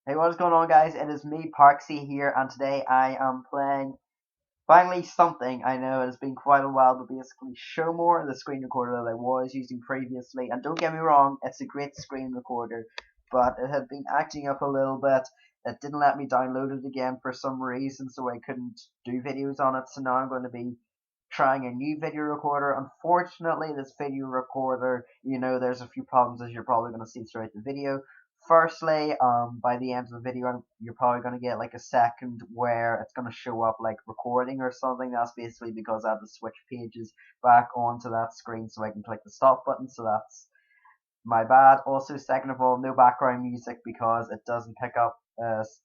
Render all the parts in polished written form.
Hey, what is going on, guys? It is me, Parksy, here, and today I am playing finally something I know it has been quite a while, but basically show more the screen recorder that I was using previously. And don't get me wrong, it's a great screen recorder, but it had been acting up a little bit. It didn't let me download it again for some reason, so I couldn't do videos on it. So now I'm going to be trying a new video recorder. Unfortunately, this video recorder, there's a few problems as you're probably going to see throughout the video. Firstly, by the end of the video, you're probably going to get like a second where it's going to show up like recording or something. That's basically because I have to switch pages back onto that screen so I can click the stop button. So that's my bad. Also, second of all, no background music because it doesn't pick up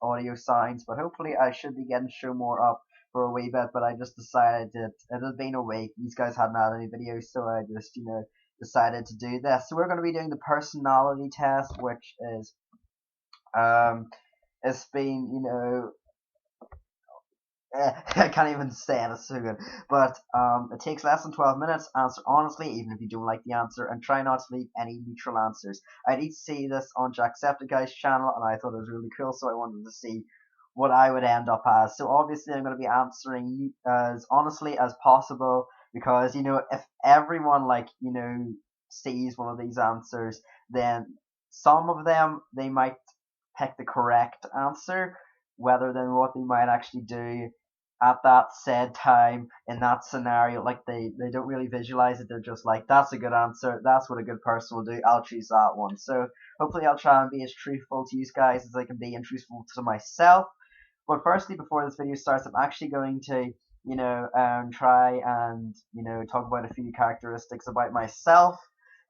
audio signs. But hopefully, I should be getting show more up for a wee bit. But I just decided that it had been a week. These guys hadn't had any videos, so I just decided to do this. So we're going to be doing the personality test, which is um it's been I can't even say it, it's so good. But it takes less than 12 minutes. Answer honestly, even if you don't like the answer, and try not to leave any neutral answers. I did see this on Jacksepticeye's channel, and I thought it was really cool, so I wanted to see what I would end up as. So obviously, I'm going to be answering as honestly as possible because if everyone sees one of these answers, then some of them they might pick the correct answer, rather than what they might actually do at that said time in that scenario. Like they don't really visualize it. They're just like, that's a good answer. That's what a good person will do. I'll choose that one. So hopefully I'll try and be as truthful to you guys as I can be and truthful to myself. But firstly, before this video starts, I'm actually going to try and talk about a few characteristics about myself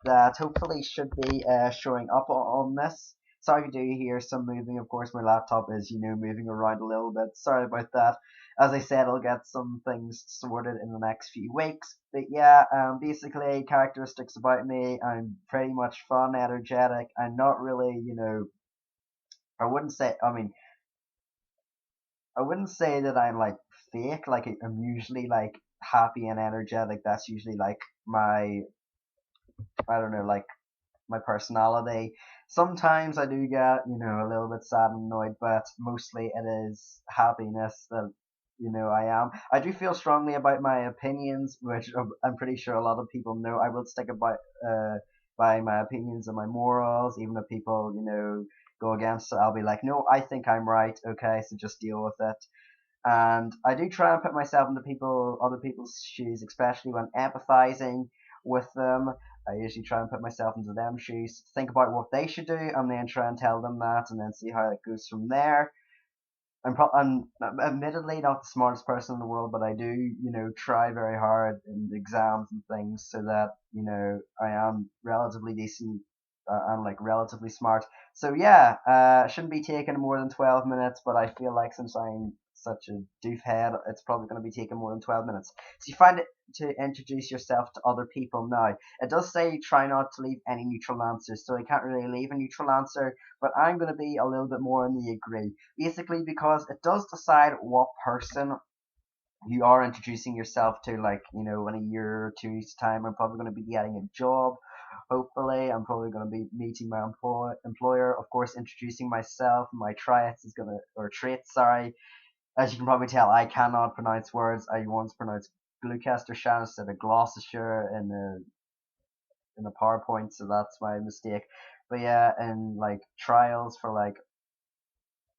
that hopefully should be showing up on this. Sorry if you do hear some moving. Of course, my laptop is moving around a little bit. Sorry about that. As I said, I'll get some things sorted in the next few weeks. But yeah, basically characteristics about me. I'm pretty much fun, energetic. I'm not really, I wouldn't say. I wouldn't say that I'm like fake. Like I'm usually like happy and energetic. That's usually like my, I don't know, like my personality. Sometimes I do get, a little bit sad and annoyed, but mostly it is happiness that, I am. I do feel strongly about my opinions, which I'm pretty sure a lot of people know. I will stick about by my opinions and my morals, even if people, go against it. I'll be like, no, I think I'm right. Okay, so just deal with it. And I do try and put myself into other people's shoes, especially when empathizing with them. I usually try and put myself into them shoes, think about what they should do, and then try and tell them that, and then see how it goes from there. I'm admittedly not the smartest person in the world, but I do, try very hard in exams and things so that, I am relatively decent and like relatively smart. So yeah, it shouldn't be taking more than 12 minutes, but I feel like since I'm such a doofhead, it's probably going to be taking more than 12 minutes. So you find it to introduce yourself to other people now. It does say try not to leave any neutral answers, so I can't really leave a neutral answer, but I'm going to be a little bit more in the agree. Basically, because it does decide what person you are introducing yourself to. Like, in a year or two's time, I'm probably going to be getting a job. Hopefully, I'm probably going to be meeting my employer. Of course, introducing myself, my traits is going to, or traits, sorry. As you can probably tell, I cannot pronounce words. I once pronounced Gloucestershire instead of Gloucestershire in a PowerPoint, so that's my mistake. But yeah, and like trials for like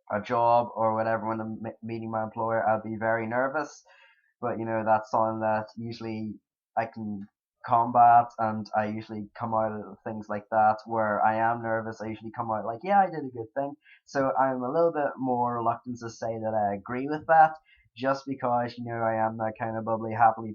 a job or whatever when I'm meeting my employer, I'll be very nervous. But that's something that usually I can combat, and I usually come out of things like that where I am nervous. I usually come out like, yeah, I did a good thing. So I'm a little bit more reluctant to say that I agree with that, just because I am that kind of bubbly, happy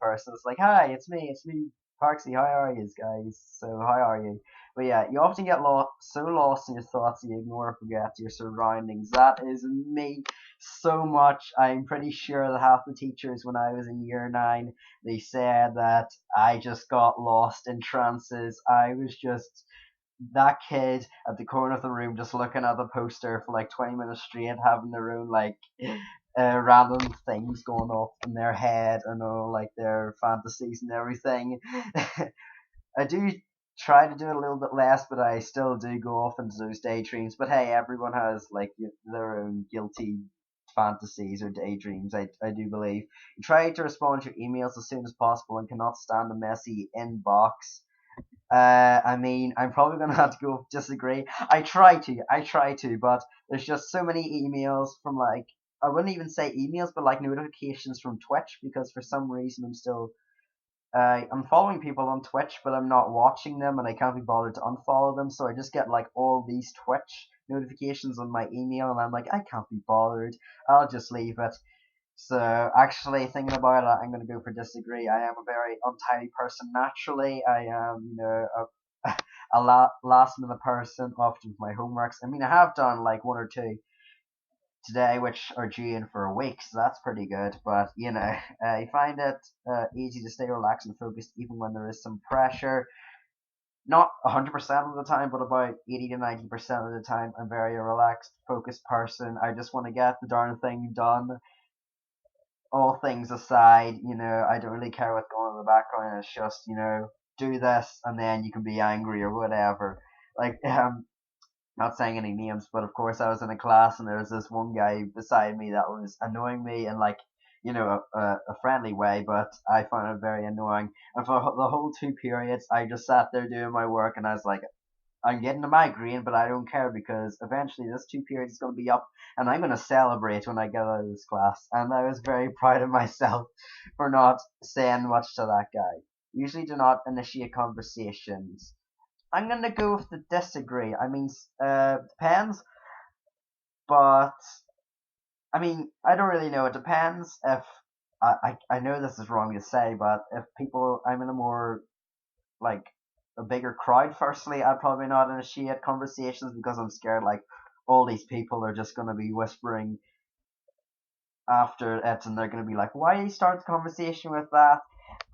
person. It's like, hi, it's me, Parksy. How are you guys? So how are you? But yeah, you often get so lost in your thoughts that you ignore or forget your surroundings. That is me so much. I'm pretty sure that half the teachers when I was in year 9, they said that I just got lost in trances. I was just that kid at the corner of the room just looking at the poster for like 20 minutes straight, having their own like random things going off in their head and all like their fantasies and everything. I do try to do it a little bit less, but I still do go off into those daydreams. But hey, everyone has like their own guilty fantasies or daydreams. I do believe. Try to respond to your emails as soon as possible and cannot stand a messy inbox. I mean, I'm probably gonna have to go disagree. I try to, but there's just so many emails from like I wouldn't even say emails, but like notifications from Twitch because for some reason I'm following people on Twitch, but I'm not watching them, and I can't be bothered to unfollow them. So I just get like all these Twitch notifications on my email, and I'm like, I can't be bothered. I'll just leave it. So actually, thinking about it, I'm going to go for disagree. I am a very untidy person naturally. I am, a last minute person, often with my homeworks. I mean, I have done like one or two today, which are due in for a week, so that's pretty good. But I find it easy to stay relaxed and focused even when there is some pressure. Not 100% of the time, but about 80 to 90% of the time, I'm very a relaxed, focused person. I just want to get the darn thing done. All things aside, I don't really care what's going on in the background. It's just, do this and then you can be angry or whatever. Like, not saying any names, but of course I was in a class and there was this one guy beside me that was annoying me in like, a friendly way, but I found it very annoying. And for the whole 2 periods, I just sat there doing my work and I was like, I'm getting a migraine, but I don't care because eventually this 2 periods is going to be up and I'm going to celebrate when I get out of this class. And I was very proud of myself for not saying much to that guy. Usually do not initiate conversations. I'm going to go with the disagree. I mean, depends, but I mean, I don't really know. It depends if I know this is wrong to say, but if people, I'm in a more like a bigger crowd, firstly, I'd probably not initiate conversations because I'm scared like all these people are just gonna be whispering after it and they're gonna be like, why you start the conversation with that?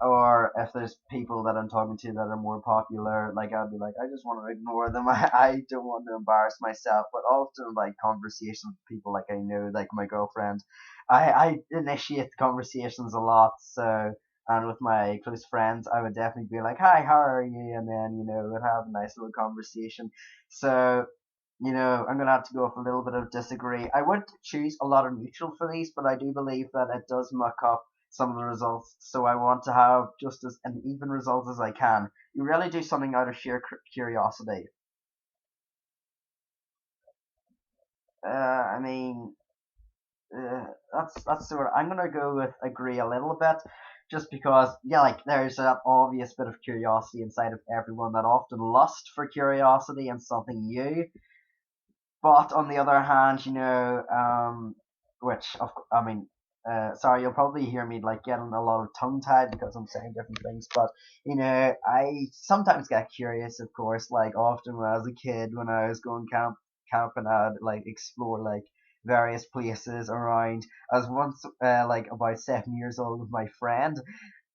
Or if there's people that I'm talking to that are more popular, like I'll be like, I just want to ignore them. I don't want to embarrass myself. But often, like conversations with people like I know, like my girlfriend, I initiate conversations a lot. So, and with my close friends, I would definitely be like, hi, how are you? And then we'd have a nice little conversation. So I'm gonna have to go with a little bit of disagree. I would choose a lot of neutral for these, but I do believe that it does muck up some of the results. So I want to have just as an even result as I can. You really do something out of sheer curiosity. I mean, that's sort of. I'm gonna go with agree a little bit, just because yeah, like there's an obvious bit of curiosity inside of everyone that often lust for curiosity and something new. But on the other hand, which I mean, sorry, you'll probably hear me like getting a lot of tongue tied because I'm saying different things. But I sometimes get curious, of course. Like often when I was a kid, when I was going camping, I'd like explore like various places around. I was once like about 7 years old with my friend,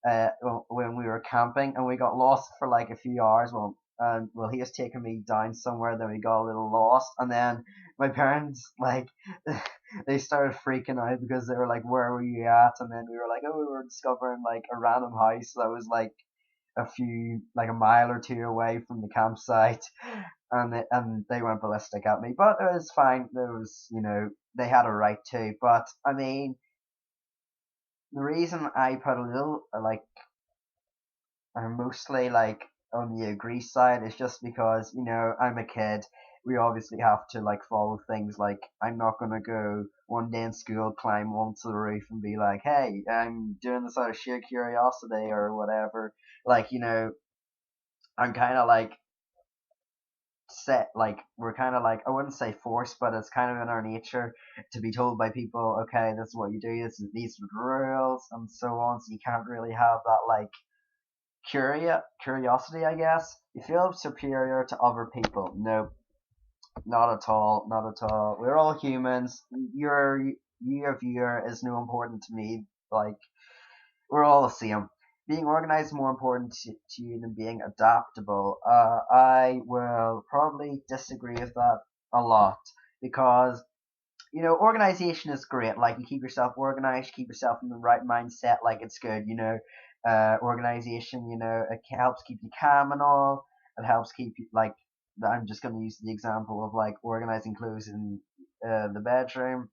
when we were camping and we got lost for like a few hours. Well, he was taking me down somewhere, then we got a little lost, and then my parents like they started freaking out because they were like, "Where were you at?" And then we were like, "Oh, we were discovering like a random house that was like a mile or two away from the campsite." And they went ballistic at me, but it was fine. There was they had a right to, but I mean the reason I put a little like I'm mostly like on the agree side is just because I'm a kid. We obviously have to like follow things. Like I'm not gonna go one day in school, climb onto the roof, and be like, "Hey, I'm doing this out of sheer curiosity or whatever." Like I'm kind of like set. Like we're kind of like I wouldn't say forced, but it's kind of in our nature to be told by people, "Okay, this is what you do. These are the rules," and so on. So you can't really have that like curiosity, I guess. You feel superior to other people. No, not at all. Not at all. We're all humans. Your viewer is no important to me. Like we're all the same. Being organized is more important to you than being adaptable. I will probably disagree with that a lot because organization is great. Like you keep yourself organized, keep yourself in the right mindset. Like it's good. Organization. It helps keep you calm and all. it helps keep like I'm just going to use the example of like organizing clothes in the bedroom,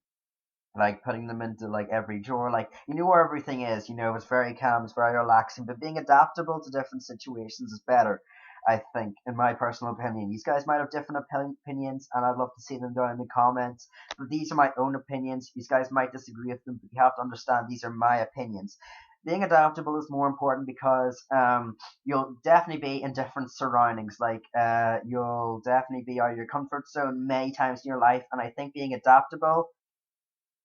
like putting them into like every drawer, like you know where everything is, it's very calm, it's very relaxing, but being adaptable to different situations is better, I think, in my personal opinion. These guys might have different opinions, and I'd love to see them down in the comments, but these are my own opinions. These guys might disagree with them, but you have to understand these are my opinions. Being adaptable is more important because you'll definitely be in different surroundings, like you'll definitely be out of your comfort zone many times in your life, and I think being adaptable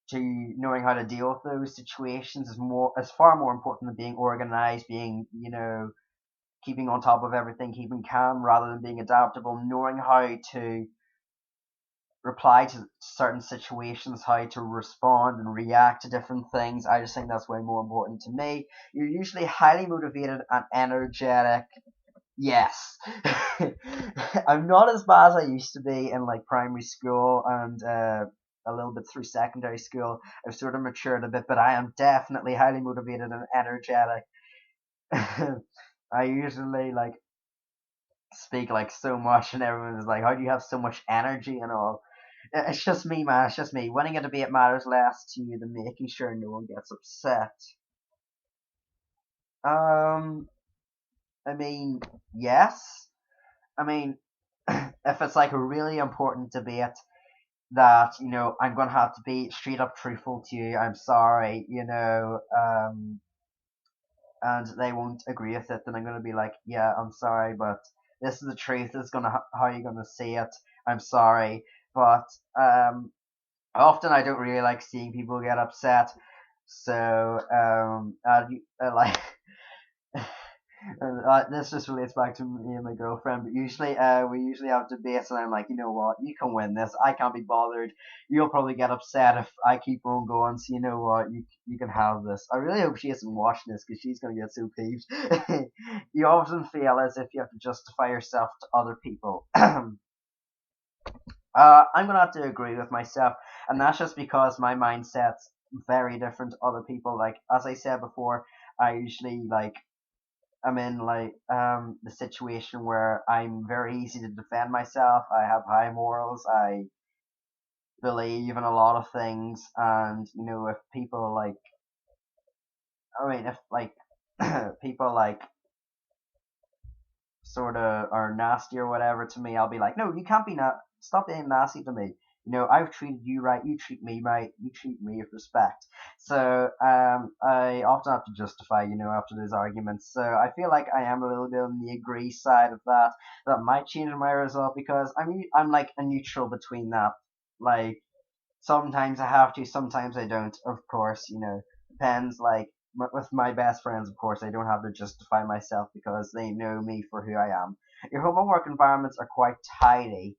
to knowing how to deal with those situations is far more important than being organized, being keeping on top of everything, keeping calm rather than being adaptable, knowing how to reply to certain situations, how to respond and react to different things. I just think that's way more important to me. You're usually highly motivated and energetic. Yes. I'm not as bad as I used to be in like primary school and a little bit through secondary school. I've sort of matured a bit, but I am definitely highly motivated and energetic. I usually like speak like so much, and everyone is like, "How do you have so much energy and all?" It's just me, man. It's just me. Winning a debate matters less to you than making sure no one gets upset. Um, I mean, yes. I mean, if it's like a really important debate that I'm gonna have to be straight up truthful to you. I'm sorry, and they won't agree with it, then I'm gonna be like, yeah, I'm sorry, but this is the truth. This is gonna how you're gonna see it. I'm sorry, but often I don't really like seeing people get upset. So I like this just relates back to me and my girlfriend, but usually we usually have debates, and I'm like, you know what, you can win this. I can't be bothered. You'll probably get upset if I keep on going. So you know what, you can have this. I really hope she isn't watching this because she's gonna get so peeved. You often feel as if you have to justify yourself to other people. I'm gonna have to agree with myself, and that's just because my mindset's very different to other people. Like as I said before, I usually like I'm in like the situation where I'm very easy to defend myself. I have high morals. I believe in a lot of things, and if people like, I mean, if like people like sort of are nasty or whatever to me, I'll be like, no, you can't be not. Stop being nasty to me. I've treated you right. You treat me right. You treat me with respect. So I often have to justify, after those arguments. So I feel like I am a little bit on the agree side of that. That might change my result because I'm like a neutral between that. Like sometimes I have to, sometimes I don't. Of course, depends. Like with my best friends, of course, I don't have to justify myself because they know me for who I am. Your home and work environments are quite tidy.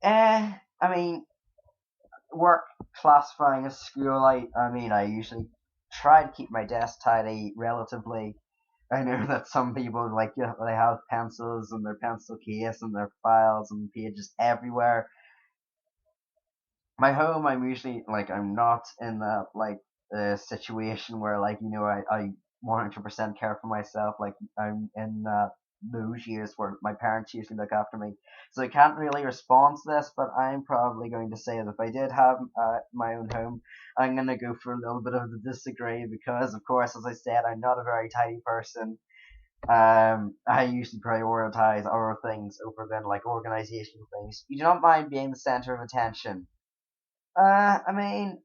I mean, work classifying as school. I usually try to keep my desk tidy relatively. I know that some people like they have pencils in their pencil case and their files and pages everywhere. My home, I'm usually like I'm not in that like situation where like I 100% care for myself. Like I'm in those years where my parents usually look after me, so I can't really respond to this. But I'm probably going to say that if I did have my own home, I'm gonna go for a little bit of the disagree because, of course, as I said, I'm not a very tidy person. I usually prioritize other things over than like organizational things. You do not mind being the center of attention. I mean,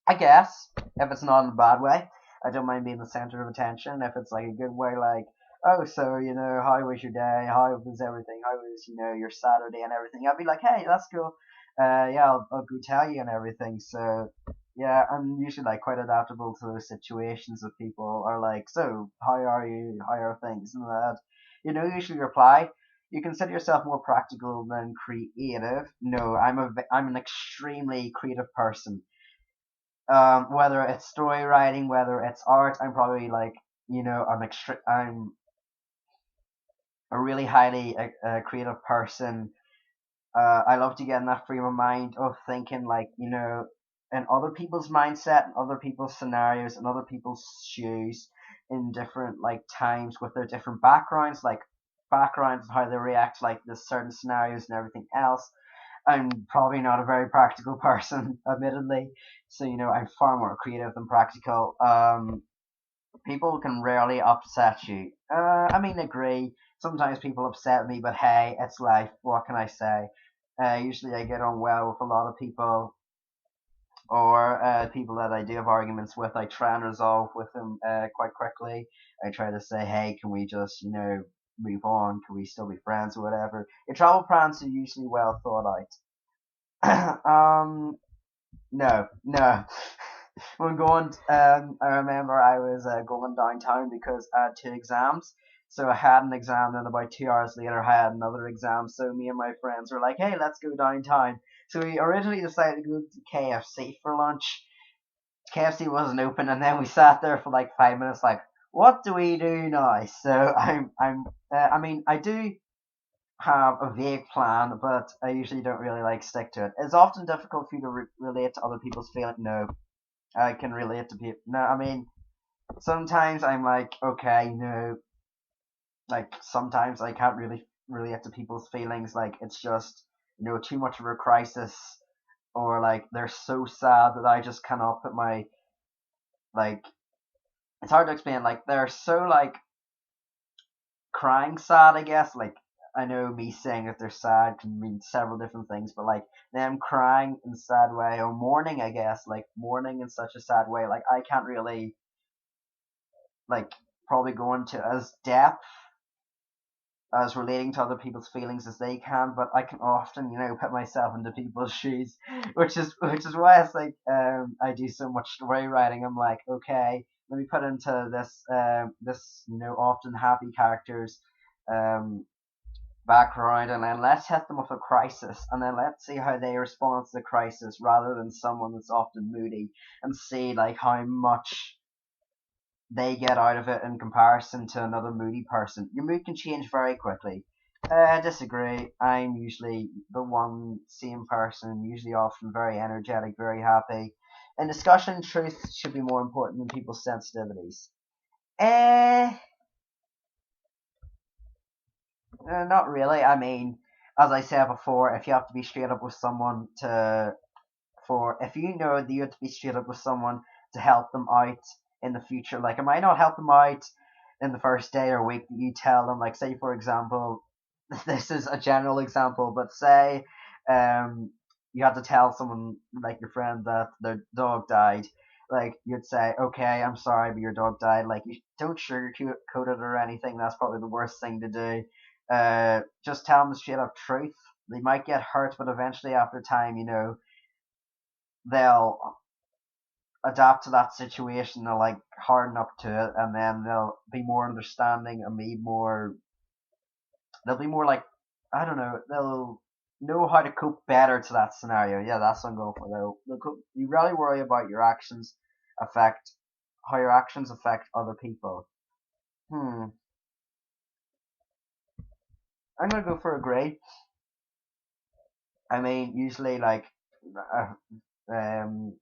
I guess if it's not in a bad way, I don't mind being the center of attention. If it's like a good way, like, oh, so how was your day? How was everything? How was your Saturday and everything? I'd be like, hey, that's cool. Yeah, I'll go tell you and everything. So yeah, I'm usually like quite adaptable to those situations if people are like, so how are you? How are things? And that, usually reply. You consider yourself more practical than creative. No, I'm an extremely creative person. Whether it's story writing, whether it's art, I'm probably like I'm a really highly creative person. I love to get in that frame of mind of thinking like in other people's mindset and other people's scenarios and other people's shoes. in different like times with their different backgrounds, like backgrounds and how they react like to certain scenarios and everything else. I'm probably not a very practical person, admittedly. So I'm far more creative than practical. People can rarely upset you. I mean, agree. Sometimes people upset me, but hey, it's life. What can I say? Usually, I get on well with a lot of people, or people that I do have arguments with. I try and resolve with them quite quickly. I try to say, hey, can we just, move on? Can we still be friends or whatever? Your travel plans are usually well thought out. No, no. When going, I remember I was going downtown because I had two exams. So I had an exam, and about 2 hours later, I had another exam. So me and my friends were like, "Hey, let's go downtown." So we originally decided to go to KFC for lunch. KFC wasn't open, and then we sat there for like 5 minutes, like, "What do we do now?" So I mean, I do have a vague plan, but I usually don't really like stick to it. It's often difficult for you to relate to other people's feelings. No, I can relate to people. No, I mean, sometimes I'm like, okay, like sometimes I can't really relate to people's feelings. Like it's just, too much of a crisis, or like they're so sad that I just cannot put my, like, it's hard to explain. Like they're so like crying sad, I guess. Like I know me saying that they're sad can mean several different things, but like them crying in a sad way, or mourning, I guess, like mourning in such a sad way, like I can't really like probably go into as depth as relating to other people's feelings as they can, but I can often, put myself into people's shoes, which is why it's like I do so much story writing. I'm like, okay, let me put into this often happy characters um background, and then let's hit them with a crisis, and then let's see how they respond to the crisis rather than someone that's often moody, and see like how much they get out of it in comparison to another moody person. Your mood can change very quickly. I disagree. I'm usually the one same person, usually often very energetic, very happy. In discussion, truth should be more important than people's sensitivities. Eh, not really. I mean, as I said before, if you have to be straight up with someone if you know that you have to be straight up with someone to help them out in the future, like it might not help them out in the first day or week that you tell them. Like, say for example, this is a general example, but say you had to tell someone like your friend that their dog died. Like you'd say, okay, I'm sorry, but your dog died. Like you don't sugarcoat it or anything. That's probably the worst thing to do. Just tell them the straight up truth. They might get hurt, but eventually, after time, they'll adapt to that situation. They'll like harden up to it, and then they'll be more understanding and be more. They'll be more like, I don't know. They'll know how to cope better to that scenario. Yeah, that's what I'm going for. You really worry about your actions affect how your actions affect other people. Hmm. I'm gonna go for a grade. I mean, usually like uh, um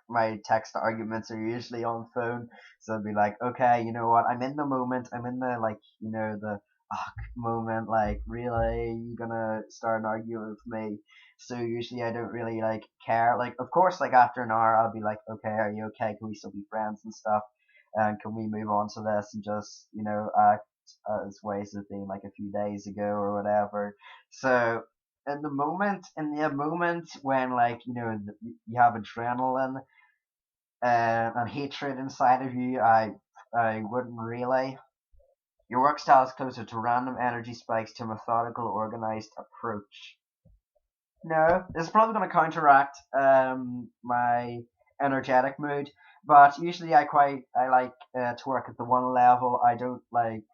my text arguments are usually on phone, so I'd be like, okay, you know what? I'm in the moment. I'm in the like, the moment. Like, really, you gonna start an argument with me? So usually I don't really like care. Like, of course, like after an hour, I'll be like, okay, are you okay? Can we still be friends and stuff? And can we move on to this and just, act as ways of being like a few days ago or whatever. So in the moment when like you have adrenaline and hatred inside of you, I wouldn't really. Your work style is closer to random energy spikes to a methodical, organized approach. No, this is probably going to counteract my energetic mood, but usually I like to work at the one level. I don't like.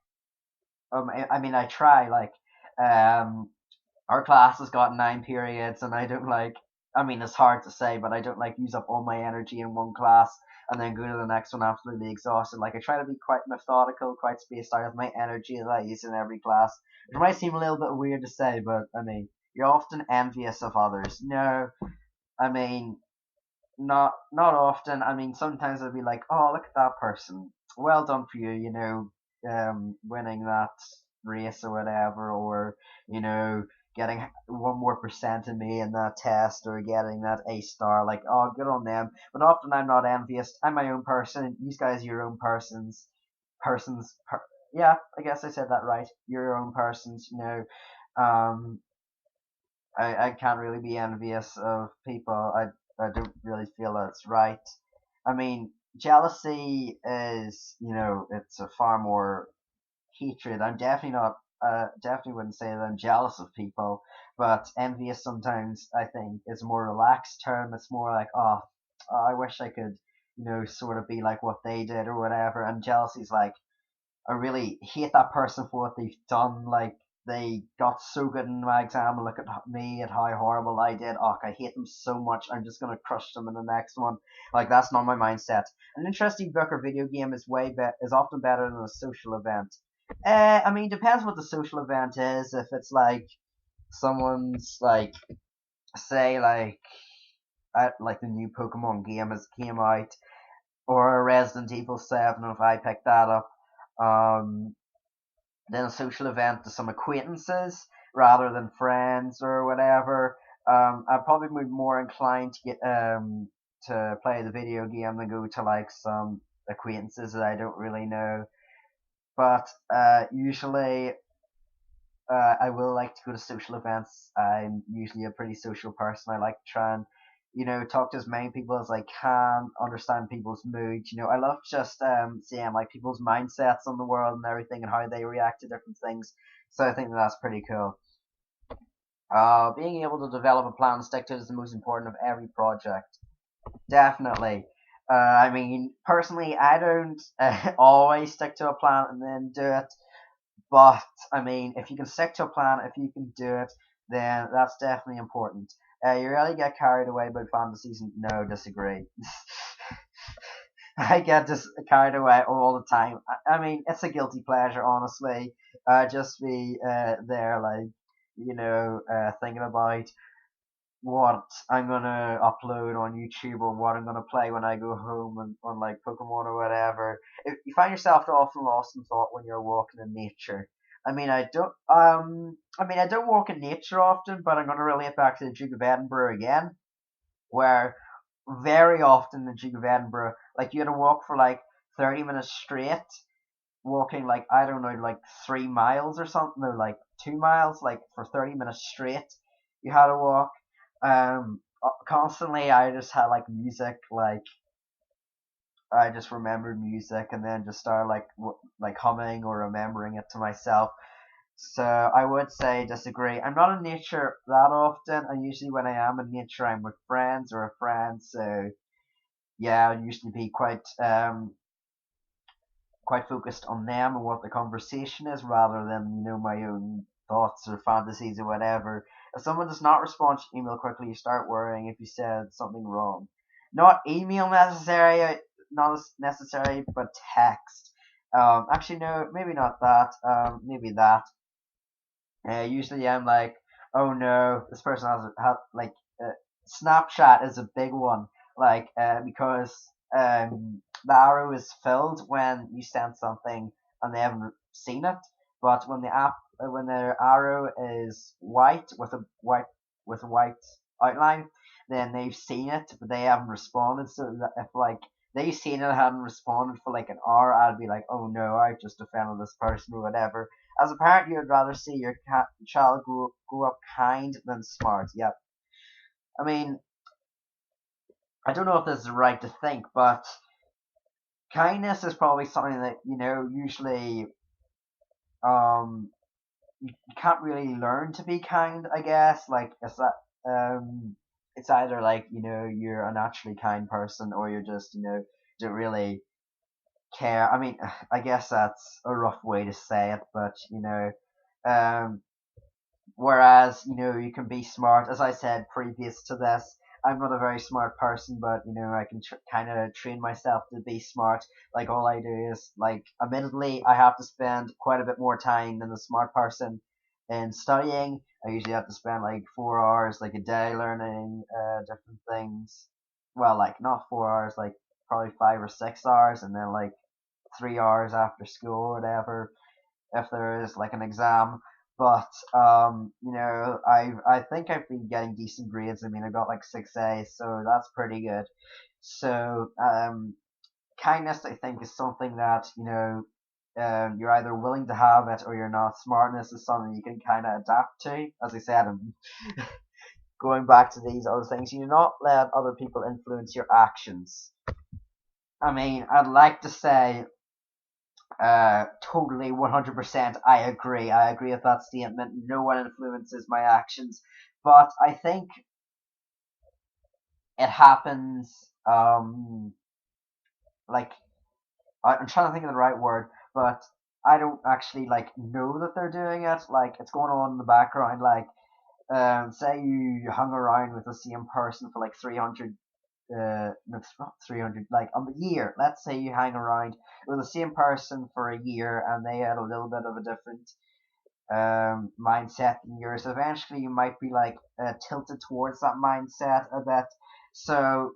I mean, I try like um our class has got 9 periods, and I don't like. I mean, it's hard to say, but I don't like use up all my energy in one class and then go to the next one absolutely exhausted. Like I try to be quite methodical, quite spaced out of my energy that I use in every class. It might seem a little bit weird to say, but I mean, you're often envious of others. No, I mean, not often. I mean, sometimes I'll be like, oh, look at that person. well done for you, winning that race or whatever, or you know, getting 1 more% of me in that test, or getting that A star. Like, oh, good on them. But often I'm not envious. I'm my own person. These guys are your own persons. Persons. Yeah, I guess I said that right. You're your own persons. Um, I can't really be envious of people. I don't really feel that's right. I mean, jealousy is, it's a far more hatred. I'm definitely not, definitely wouldn't say that I'm jealous of people, but envious sometimes I think is a more relaxed term. It's more like, oh, I wish I could, sort of be like what they did or whatever. And jealousy is like, I really hate that person for what they've done. Like they got so good in my exam, and look at me at how horrible I did. Oh, I hate them so much. I'm just gonna crush them in the next one. Like that's not my mindset. An interesting book or video game is often better than a social event. I mean, depends what the social event is. If it's like someone's like, say like the new Pokemon game has came out, or a Resident Evil 7, if I pick that up. Um, then a social event to some acquaintances rather than friends or whatever. I'd probably be more inclined to play the video game than go to like some acquaintances that I don't really know. But usually I will like to go to social events. I'm usually a pretty social person. I like to try and talk to as many people as I can, understand people's moods. I love just seeing like people's mindsets on the world and everything, and how they react to different things. So I think that's pretty cool. Being able to develop a plan and stick to it is the most important of every project. Definitely. I mean, personally, I don't always stick to a plan and then do it. But I mean, if you can stick to a plan, if you can do it, then that's definitely important. You really get carried away by fantasies, and no, disagree. I get just carried away all the time. I mean, it's a guilty pleasure, honestly. Just be there, like, thinking about what I'm gonna upload on YouTube, or what I'm gonna play when I go home and on like Pokemon or whatever. If you find yourself often lost in thought when you're walking in nature. I don't walk in nature often, but I'm gonna relate back to the Duke of Edinburgh again, where very often the Duke of Edinburgh, like you had to walk for like 30 minutes straight, walking like, I don't know, like 3 miles or something, or like 2 miles, like for 30 minutes straight. You had to walk. Constantly, I just had like music, like I just remembered music, and then just started like humming or remembering it to myself. So I would say disagree. I'm not in nature that often. I usually, when I am in nature, I'm with friends or a friend. So yeah, I usually be quite focused on them and what the conversation is, rather than my own thoughts or fantasies or whatever. If someone does not respond to email quickly, you start worrying if you said something wrong. Not email necessary, not necessary, but text. Actually, no, maybe not that. Maybe that. Usually, I'm like, oh no, this person has like uh, Snapchat is a big one, like because the arrow is filled when you send something and they haven't seen it, but when the arrow is white with a white outline, then they've seen it, but they haven't responded. So that if like they've seen it and haven't responded for like an hour, I'd be like, oh no, I've just offended this person or whatever. As a parent, you would rather see your child grow up kind than smart. Yep. I mean, I don't know if this is right to think, but kindness is probably something that usually you can't really learn to be kind. I guess like it's either like you're a naturally kind person, or you're just don't really care. I mean, I guess that's a rough way to say it, but um whereas, you can be smart. As I said previous to this, I'm not a very smart person, but I can kind of train myself to be smart. Like all I do is like, admittedly, I have to spend quite a bit more time than the smart person in studying. I usually have to spend like 4 hours like a day learning different things. Well, like not 4 hours, like probably 5 or 6 hours, and then like 3 hours after school or whatever if there is like an exam. But I think I've been getting decent grades. I mean, I got like 6 A's, so that's pretty good. So kindness, I think, is something that you're either willing to have it or you're not. Smartness is something you can kind of adapt to. As I said, going back to these other things, you do not let other people influence your actions. I mean, I'd like to say totally 100% I agree. I agree with that statement. No one influences my actions. But I think it happens, like, I'm trying to think of the right word, but I don't actually, like, know that they're doing it. Like, it's going on in the background. Like, say you hung around with the same person for like 300 no, it's not 300, like a year. Let's say you hang around with the same person for a year and they had a little bit of a different mindset than yours. Eventually, you might be like tilted towards that mindset a bit. So,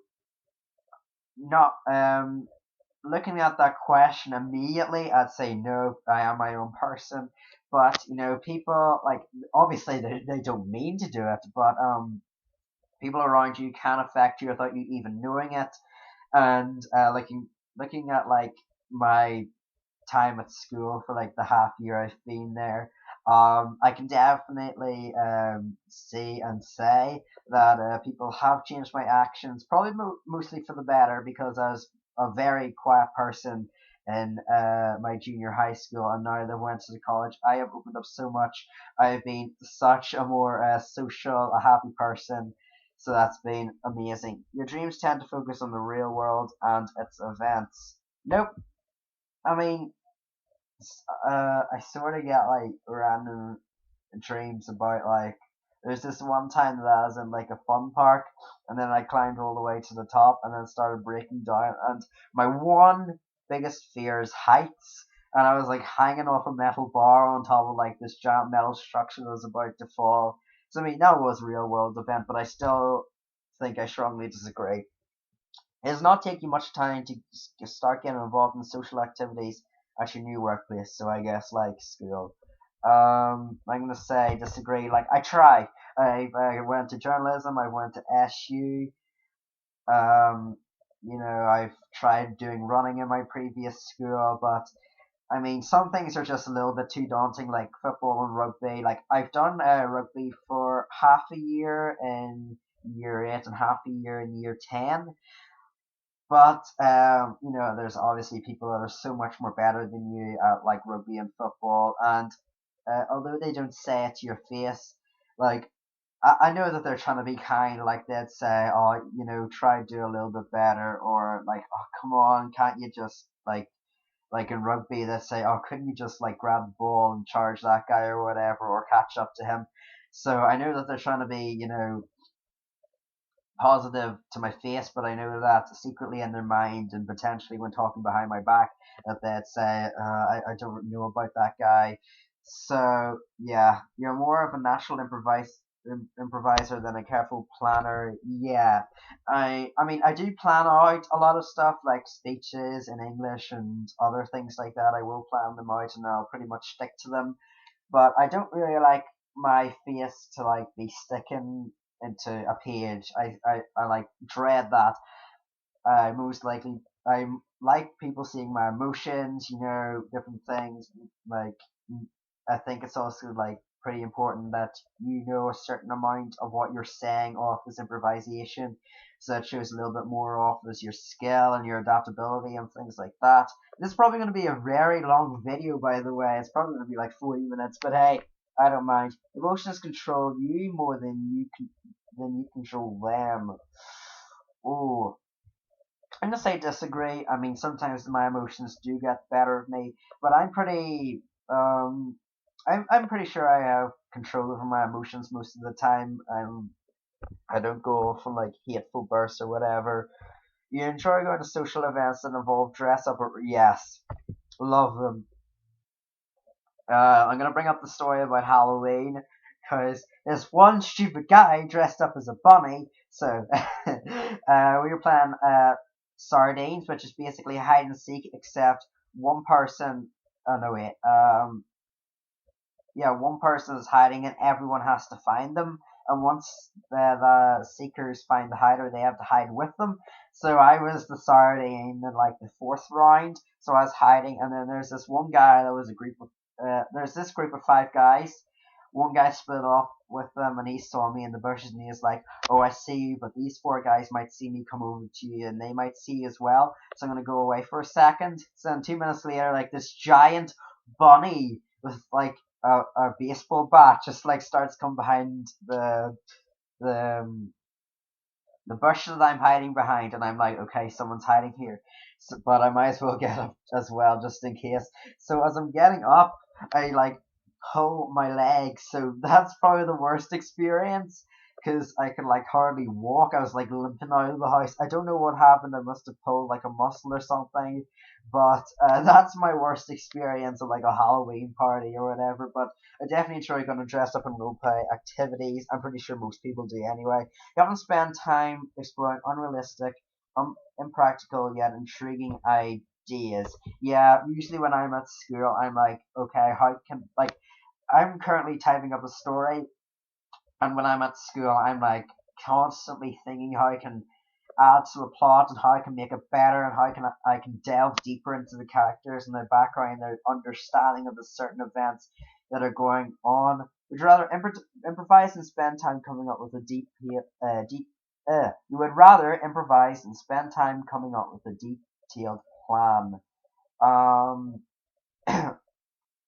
not looking at that question immediately, I'd say no. I am my own person, but people like obviously they don't mean to do it, but people around you can affect you without you even knowing it. And looking at like my time at school for like the half year I've been there, I can definitely see and say that people have changed my actions, probably mostly for the better, because I was a very quiet person in my junior high school, and now that I went to the college, I have opened up so much. I have been such a more social, a happy person. So that's been amazing. Your dreams tend to focus on the real world and its events. Nope. I mean, I sort of get like random dreams about like there's this one time that I was in like a fun park and then I climbed all the way to the top and then started breaking down and my one biggest fear is heights and I was like hanging off a metal bar on top of like this giant metal structure that was about to fall. So I mean that was a real world event, but I still think I strongly disagree. It does not take you much time to start getting involved in social activities at your new workplace. So I guess like school. I'm gonna say disagree. Like I try. I went to journalism. I went to SU. Um, I've tried doing running in my previous school, but I mean, some things are just a little bit too daunting, like football and rugby. Like I've done rugby for half a year in year 8 and half a year in year 10. But there's obviously people that are so much more better than you at like rugby and football, and although they don't say it to your face, like I know that they're trying to be kind, like they'd say, oh, try to do a little bit better, or like, oh, come on, can't you just like in rugby, they say, oh, couldn't you just like grab the ball and charge that guy or whatever, or catch up to him? So I know that they're trying to be, positive to my face, but I know that secretly in their mind and potentially when talking behind my back, that they'd say, I don't know about that guy. So yeah, you're more of a natural improviser than a careful planner. Yeah, I mean I do plan out a lot of stuff like speeches in English and other things like that. I will plan them out and I'll pretty much stick to them, but I don't really like my face to like be sticking into a page. I like dread that. I most likely I like people seeing my emotions, different things. Like I think it's also like pretty important that you know a certain amount of what you're saying off as improvisation. So that shows a little bit more off as your skill and your adaptability and things like that. This is probably going to be a very long video, by the way. It's probably going to be like 40 minutes, but hey, I don't mind. Emotions control you more than you control them. Oh, I'm gonna say disagree. I mean, sometimes my emotions do get the better of me, but I'm pretty sure I have control over my emotions most of the time. I don't go off on like hateful bursts or whatever. You enjoy going to social events that involve dress up, or yes, love them. I'm gonna bring up the story about Halloween because there's one stupid guy dressed up as a bunny. So we were playing sardines, which is basically hide and seek, except one person. Oh no, wait. Yeah, one person is hiding and everyone has to find them. And once the seekers find the hider, they have to hide with them. So I was the sardine in like the fourth round. So I was hiding, and then there's this one guy that was a group of. There's this group of five guys. One guy split off with them, and he saw me in the bushes, and he was like, "Oh, I see you, but these four guys might see me come over to you, and they might see you as well. So I'm gonna go away for a second." So then 2 minutes later, like this giant bunny with like a baseball bat just like starts come behind the the bush that I'm hiding behind, and I'm like, okay, someone's hiding here, but I might as well get up as well just in case. So as I'm getting up, I like pull my leg, so that's probably the worst experience because I could like hardly walk. I was like limping out of the house. I don't know what happened. I must have pulled like a muscle or something, but that's my worst experience of like a Halloween party or whatever. But I definitely try going to dress up in roleplay activities. I'm pretty sure most people do anyway. You haven't spent time exploring unrealistic, impractical yet intriguing ideas. Yeah, usually when I'm at school, I'm like, okay, how can like I'm currently typing up a story, and when I'm at school, I'm like constantly thinking how I can add to the plot and how I can make it better and how I can delve deeper into the characters and their background, their understanding of the certain events that are going on. Would you rather improvise and spend time coming up with a deep? You would rather improvise and spend time coming up with a detailed plan. Um,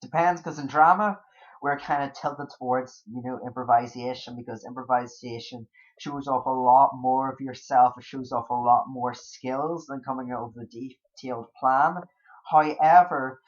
Depends, because in drama we're kind of tilted towards improvisation, because improvisation shows off a lot more of yourself. It shows off a lot more skills than coming out with a detailed plan. However,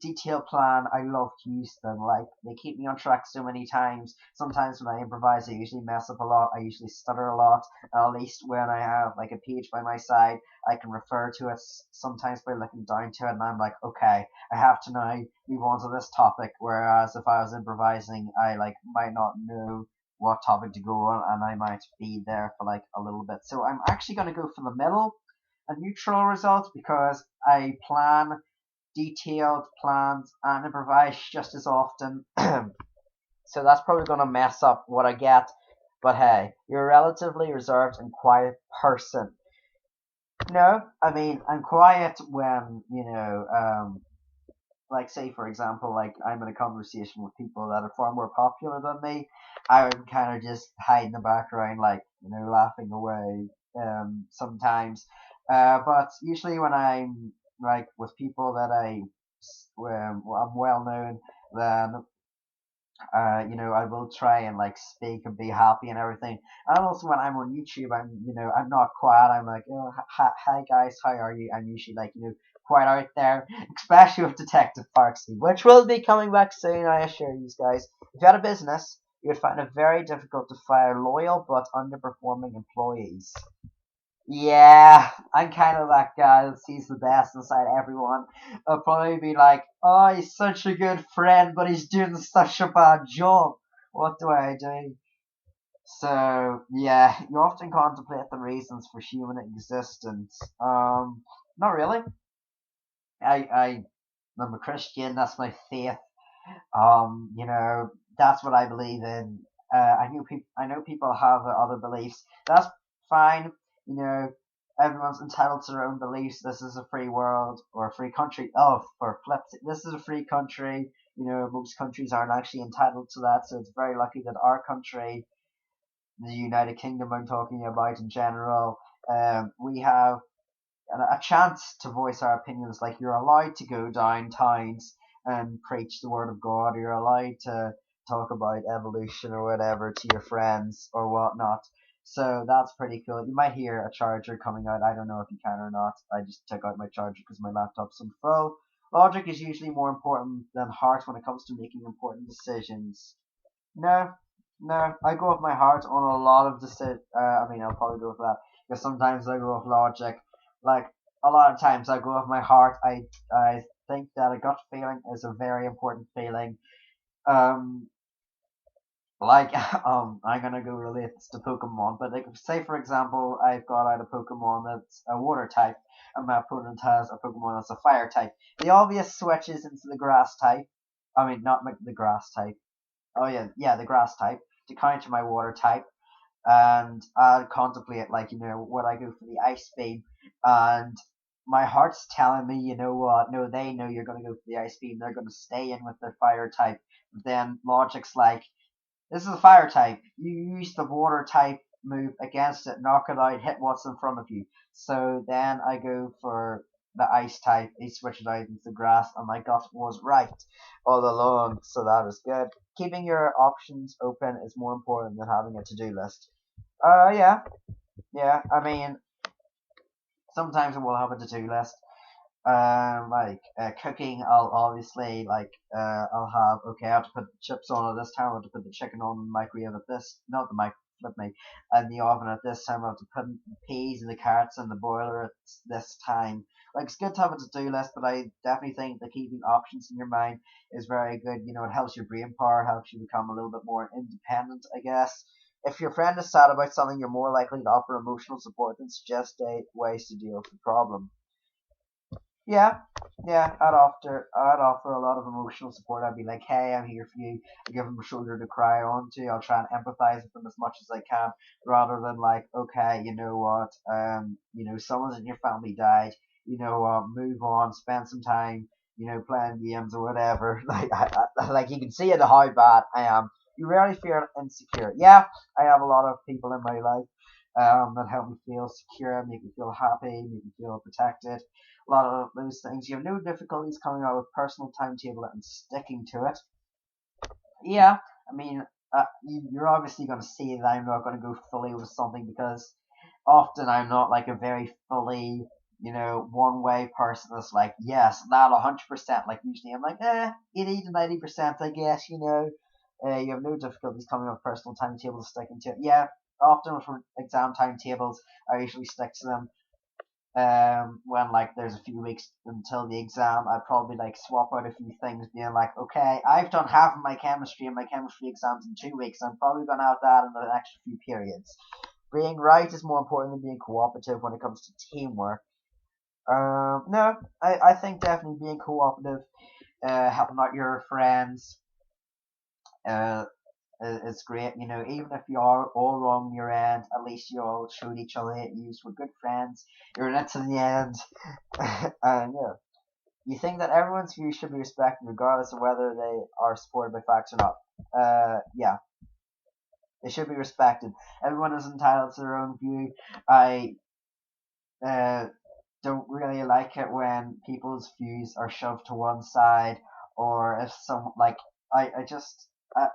detailed plan, I love to use them. Like, they keep me on track so many times. Sometimes when I improvise, I usually mess up a lot. I usually stutter a lot. At least when I have like a page by my side, I can refer to it sometimes by looking down to it, and I'm like, okay, I have to now move on to this topic. Whereas if I was improvising, I like might not know what topic to go on, and I might be there for like a little bit. So I'm actually going to go for the middle, a neutral result, because I plan detailed plans and improvise just as often. So that's probably going to mess up what I get. But hey, you're a relatively reserved and quiet person. No, I mean, I'm quiet when, like say for example, like I'm in a conversation with people that are far more popular than me. I would kind of just hide in the background, like, laughing away, sometimes. But usually when I'm like with people that I'm well known, then I will try and like speak and be happy and everything. And also when I'm on YouTube, I'm not quiet. I'm like, oh, hi guys, how are you? I'm usually like, quite out there, especially with Detective Parksy, which will be coming back soon, I assure you guys. If you had a business, you would find it very difficult to fire loyal but underperforming employees. Yeah, I'm kind of that guy that sees the best inside everyone. I'll probably be like, oh, he's such a good friend, but he's doing such a bad job. What do I do? So, yeah, you often contemplate the reasons for human existence. Not really. I, I'm a Christian, that's my faith. That's what I believe in. I know people have other beliefs. That's fine. You know, everyone's entitled to their own beliefs. This is a free world or a free country. Oh, for flips, this is a free country. Most countries aren't actually entitled to that, so it's very lucky that our country, the United Kingdom, I'm talking about in general, we have a chance to voice our opinions. Like, you're allowed to go downtowns and preach the word of God. You're allowed to talk about evolution or whatever to your friends or whatnot. So that's pretty cool. You might hear a charger coming out. I don't know if you can or not. I just took out my charger because my laptop's on full. Logic is usually more important than heart when it comes to making important decisions. No, no, I go with my heart on a lot of decisions. I mean, I'll probably go with that because sometimes I go with logic. Like, a lot of times I go with my heart. I think that a gut feeling is a very important feeling. Um, Like I'm gonna go relate this to Pokemon, but like say for example I've got out a Pokemon that's a water type and my opponent has a Pokemon that's a fire type. The obvious switches into the grass type. I mean not the grass type. Oh yeah, the grass type to counter my water type, and I'd contemplate like would I go for the ice beam, and my heart's telling me you know what, no, they know you're gonna go for the ice beam, they're gonna stay in with their fire type. But then logic's like, this is a fire type. You use the water type move against it, knock it out, hit what's in front of you. So then I go for the ice type. He switches out into grass, and my gut was right all along. So that is good. Keeping your options open is more important than having a to-do list. Yeah, yeah. I mean, sometimes I will have a to-do list. Like cooking, I'll obviously like I'll have, okay, I have to put the chips on at this time, I have to put the chicken on the microwave at this, not the microwave, flip me, and the oven at this time, I have to put the peas and the carrots in the boiler at this time. Like it's good to have a to-do list, but I definitely think that keeping options in your mind is very good. It helps your brain power, helps you become a little bit more independent, I guess. If your friend is sad about something, you're more likely to offer emotional support than suggest ways to deal with the problem. Yeah, yeah, I'd offer a lot of emotional support. I'd be like, hey, I'm here for you. I give them a shoulder to cry on to. I'll try and empathize with them as much as I can, rather than like, okay, you know what, someone's in your family died. Move on, spend some time, playing games or whatever. Like you can see it how bad I am. You rarely feel insecure. Yeah, I have a lot of people in my life that help me feel secure, make me feel happy, make me feel protected, a lot of those things. You have no difficulties coming out with personal timetable and sticking to it. Yeah, I mean, you're obviously going to see that I'm not going to go fully with something because often I'm not like a very fully, one way person that's like, yes, that 100%. Like usually I'm like, 80 to 90%, I guess, you have no difficulties coming up with personal timetables, sticking to it. Yeah, often for exam timetables, I usually stick to them. When like there's a few weeks until the exam, I'd probably like swap out a few things, being like, okay, I've done half of my chemistry and my chemistry exams in 2 weeks. I'm probably gonna have that in the extra few periods. Being right is more important than being cooperative when it comes to teamwork. No, I think definitely being cooperative, helping out your friends, uh, is great. Even if you are all wrong on your end, at least you all showed each other that you were good friends. You're in it to the end. And yeah, you think that everyone's views should be respected regardless of whether they are supported by facts or not. Yeah, they should be respected. Everyone is entitled to their own view. I uh, don't really like it when people's views are shoved to one side, or if some like I just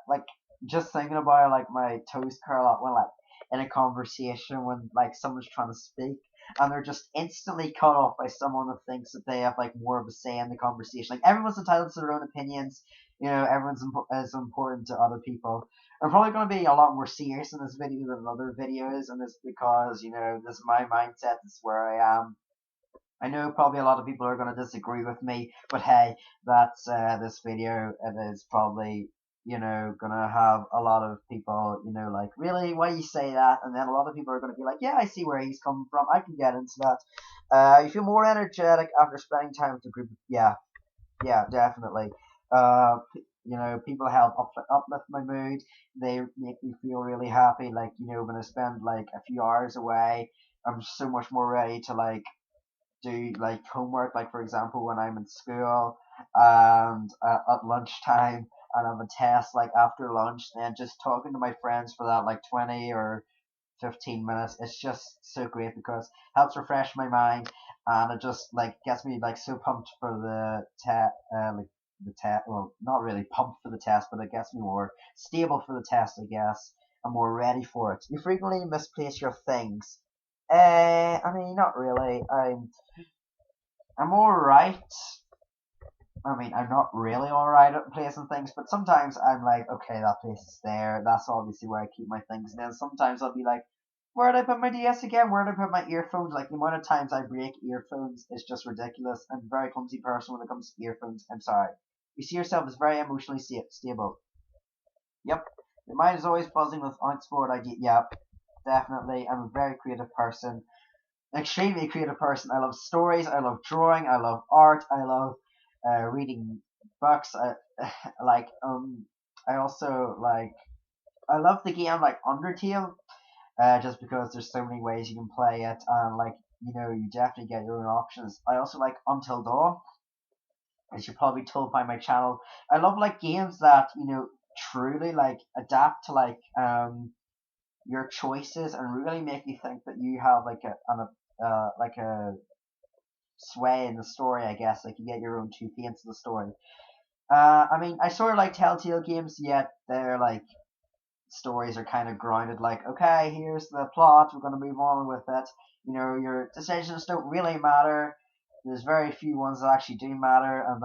like just thinking about it, like my toes curl up when like in a conversation when like someone's trying to speak and they're just instantly cut off by someone who thinks that they have like more of a say in the conversation. Like everyone's entitled to their own opinions. Everyone's is important to other people. I'm probably going to be a lot more serious in this video than other videos, and it's because this is my mindset. This is where I am. I know probably a lot of people are going to disagree with me, but hey, that's this video. It is probably gonna have a lot of people like, really, why you say that, and then a lot of people are going to be like, yeah, I see where he's coming from. I can get into that. You feel more energetic after spending time with the group. Yeah, yeah, definitely. People help uplift my mood. They make me feel really happy. Like, when I spend like a few hours away, I'm so much more ready to like do like homework. Like for example, when I'm in school and at lunchtime and I have a test like after lunch, then just talking to my friends for that like 20 or 15 minutes. It's just so great because it helps refresh my mind, and it just like gets me like so pumped for the test, like the test. Well, not really pumped for the test, but it gets me more stable for the test, I guess. I'm more ready for it. You frequently misplace your things. I mean, not really. I'm alright. I mean, I'm not really alright at placing things, but sometimes I'm like, okay, that place is there. That's obviously where I keep my things. And then sometimes I'll be like, where did I put my DS again? Where did I put my earphones? Like the amount of times I break earphones is just ridiculous. I'm a very clumsy person when it comes to earphones. I'm sorry. You see yourself as very emotionally stable. Yep. Your mind is always buzzing with unexplored ideas. Yeah, definitely. I'm a very creative person, an extremely creative person. I love stories. I love drawing. I love art. I love reading books. Like I also like. I love the game like Undertale. Just because there's so many ways you can play it, and like you definitely get your own options. I also like Until Dawn, as you probably told by my channel. I love like games that truly like adapt to your choices and really make you think that you have like a sway in the story. I guess like you get your own 2 feet into the story. I mean, I sort of like Telltale games, yet they're like stories are kind of grounded. Like, okay, here's the plot. We're going to move on with it. Your decisions don't really matter. There's very few ones that actually do matter, and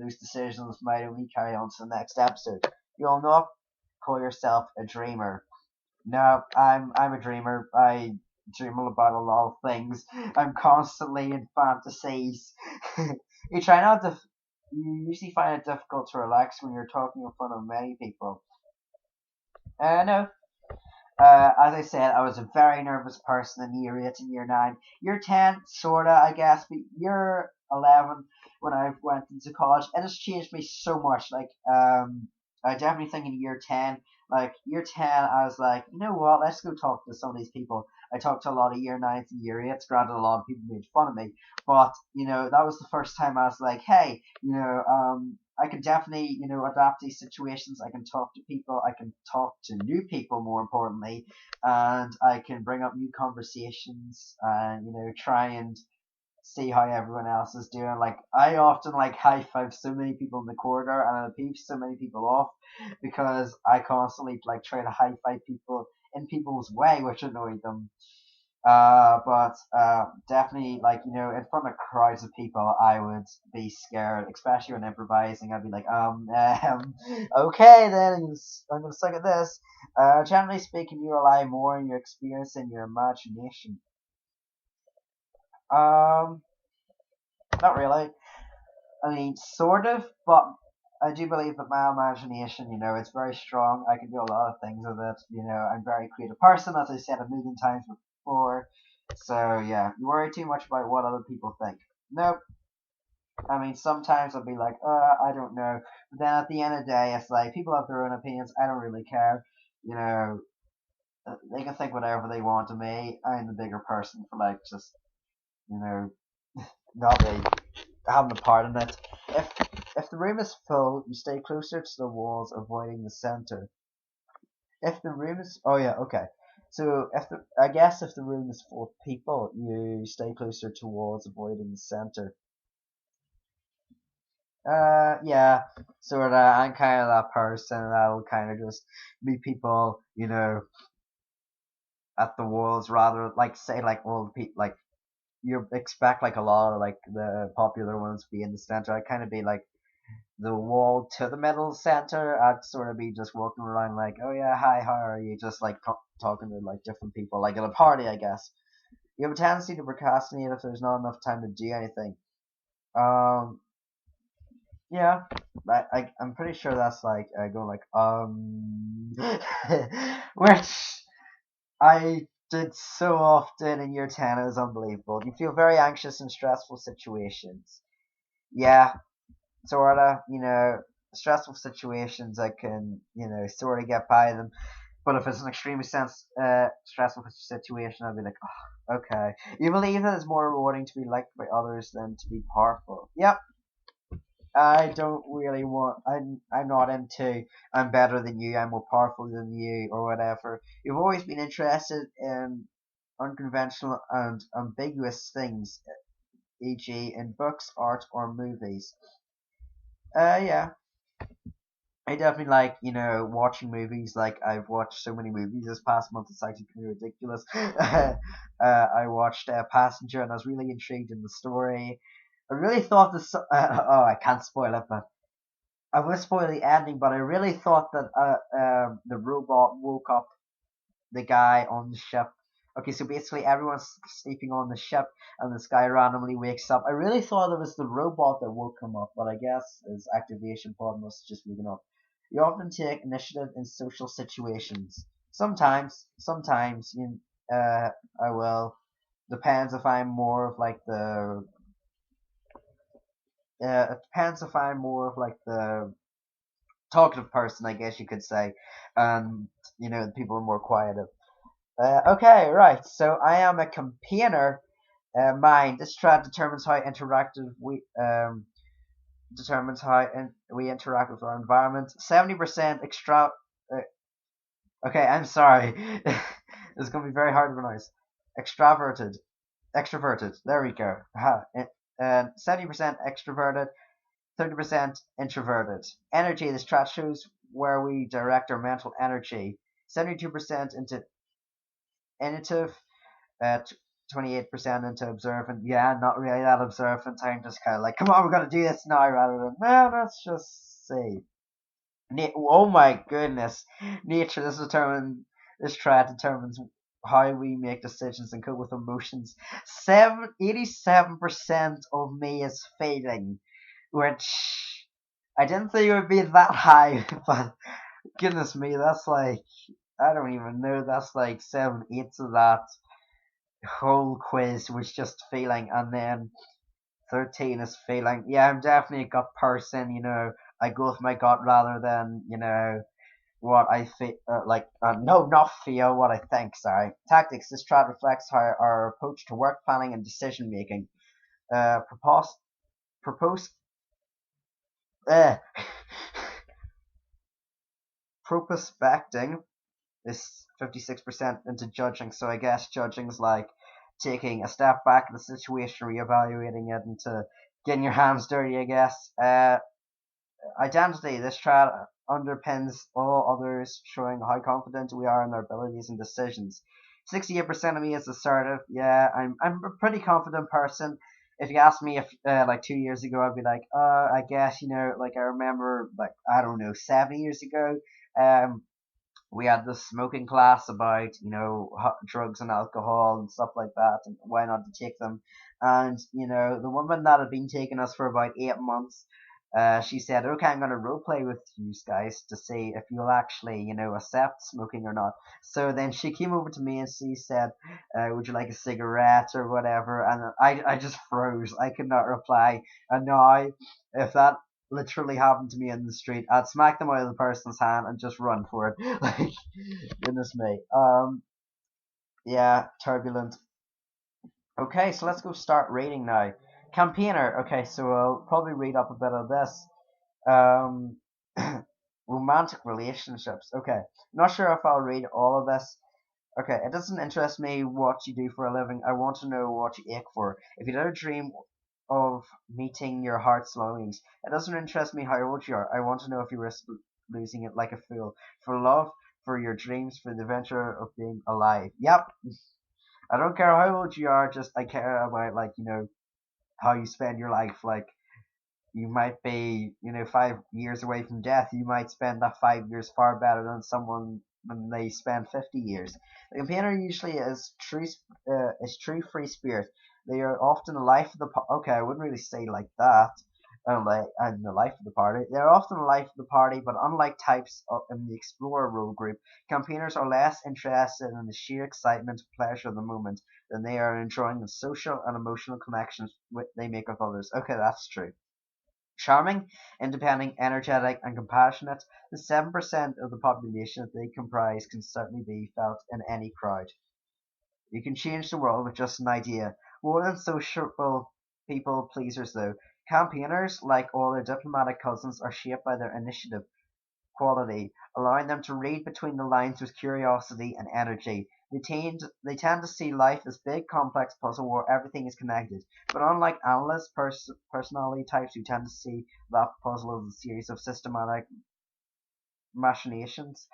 those decisions might only carry on to the next episode. You'll not call yourself a dreamer. No, I'm a dreamer. I dream about a lot of things. I'm constantly in fantasies. you try not to. You usually find it difficult to relax when you're talking in front of many people. No, as I said, I was a very nervous person in year 8 and year 9. Year 10, sorta, I guess, but year 11, when I went into college, it has changed me so much. I definitely think in year 10, like, year 10, I was like, you know what, let's go talk to some of these people. I talked to a lot of year 9s and year 8s, granted, a lot of people made fun of me, but, that was the first time I was like, hey, I can definitely, adapt these situations. I can talk to people. I can talk to new people, more importantly, and I can bring up new conversations and, try and see how everyone else is doing. Like, I often, like, high five so many people in the corridor and I peep so many people off because I constantly, like, try to high five people in people's way, which annoyed them. But definitely, like in front of crowds of people, I would be scared, especially when improvising. I'd be like, okay, then I'm gonna suck at this. Generally speaking, you rely more on your experience and your imagination. Um, Not really. I mean, sort of, but I do believe that my imagination, it's very strong. I can do a lot of things with it. I'm a very creative person, as I said a million times before. So yeah, you worry too much about what other people think. Nope. I mean, sometimes I'll be like, I don't know. But then at the end of the day, it's like people have their own opinions. I don't really care. You know, they can think whatever they want to me. I'm the bigger person for like just, you know, not really having a part in it. If if the room is full, you stay closer to the walls, avoiding the center. If the room is, oh yeah, okay. So I guess if the room is full of people, you stay closer to walls, avoiding the center. Yeah, sort of. I'm kind of that person that'll kind of just meet people, at the walls rather like say like all the people like you expect like a lot of like the popular ones to be in the center. I'd kind of be like the wall to the middle center. I'd sort of be just walking around like, oh yeah, hi, how are you? Just like talking to like different people, like at a party, I guess. You have a tendency to procrastinate if there's not enough time to do anything. Um, yeah, I'm pretty sure that's like going like which I did so often in year 10. It was unbelievable. You feel very anxious in stressful situations. Yeah, sorta. Stressful situations I can sort of get by them. But if it's an extremely stressful situation, I'll be like, oh, okay. You believe that it's more rewarding to be liked by others than to be powerful. Yep, I don't really want. I'm not into. I'm better than you. I'm more powerful than you, or whatever. You've always been interested in unconventional and ambiguous things, e.g., in books, art, or movies. Yeah, I definitely like watching movies. Like I've watched so many movies this past month. It's actually kind of ridiculous. I watched Passenger, and I was really intrigued in the story. I really thought this. Oh, I can't spoil it, but I will spoil the ending, but I really thought that the robot woke up the guy on the ship. Okay, so basically everyone's sleeping on the ship, and this guy randomly wakes up. I really thought it was the robot that woke him up, but I guess his activation pod must have just woken up. You often take initiative in social situations. Sometimes I will. Depends if I'm more of like the. It depends if I'm more of like the talkative person, I guess you could say, and people are more quiet. Okay, right. So I am a campaigner. Mind. This strat determines how we interact with our environment. 70% extra. Uh, okay, I'm sorry. This is gonna be very hard to pronounce. Extraverted, extroverted. There we go. 70% extroverted, 30% introverted. Energy. This strat shows where we direct our mental energy. 72% into initiative, 28% into observant. Yeah, not really that observant. I'm just kind of like, come on, we're gonna do this now, rather than well, let's just see. Oh my goodness, nature. This trait determines how we make decisions and cope with emotions. 87% of me is feeling, which I didn't think it would be that high, but goodness me, that's like I don't even know. That's like 7/8 of that whole quiz was just feeling, and then 13 is feeling. Yeah, I'm definitely a gut person. I go with my gut rather than what I feel. No, not feel, what I think. Sorry. Tactics. This chart reflects how our approach to work planning and decision making. Propose. Propose. Uh, Prospecting is 56% into judging. So I guess judging's like taking a step back in the situation, reevaluating it, into getting your hands dirty, I guess. Identity. This strat underpins all others, showing how confident we are in our abilities and decisions. 68% of me is assertive. Yeah, I'm a pretty confident person. If you asked me if like 2 years ago, I'd be like, I guess like I remember like I don't know 7 years ago, um, we had this smoking class about drugs and alcohol and stuff like that, and why not to take them. And the woman that had been taking us for about 8 months, she said, okay, I'm going to role play with you guys to see if you'll actually accept smoking or not. So then she came over to me and she said, would you like a cigarette or whatever? And I just froze. I could not reply. And now if that literally happened to me in the street, I'd smack them out of the person's hand and just run for it. Like, goodness me. Yeah, turbulent. Okay, so let's go start reading now. Campaigner. Okay, so I'll probably read up a bit of this. Um, romantic relationships. Okay, not sure if I'll read all of this. Okay, it doesn't interest me what you do for a living. I want to know what you ache for. If you dare dream of meeting your heart's longings, it doesn't interest me how old you are. I want to know if you risk losing it like a fool. For love, for your dreams, for the adventure of being alive. Yep. I don't care how old you are, just I care about like, how you spend your life. Like you might be, 5 years away from death. You might spend that 5 years far better than someone when they spend 50 years. The campaigner usually is true free spirit. They are often the life of the okay. I wouldn't really say like that. Like I'm the life of the party. They're often the life of the party, but unlike in the explorer role group, campaigners are less interested in the sheer excitement and pleasure of the moment than they are enjoying the social and emotional connections they make with others. Okay, that's true. Charming, independent, energetic, and compassionate, the 7% of the population that they comprise can certainly be felt in any crowd. You can change the world with just an idea. More than sociable people pleasers, though, campaigners, like all their diplomatic cousins, are shaped by their initiative quality, allowing them to read between the lines with curiosity and energy. They tend to see life as big, complex puzzle where everything is connected. But unlike analysts, personality types who tend to see that puzzle as a series of systematic machinations,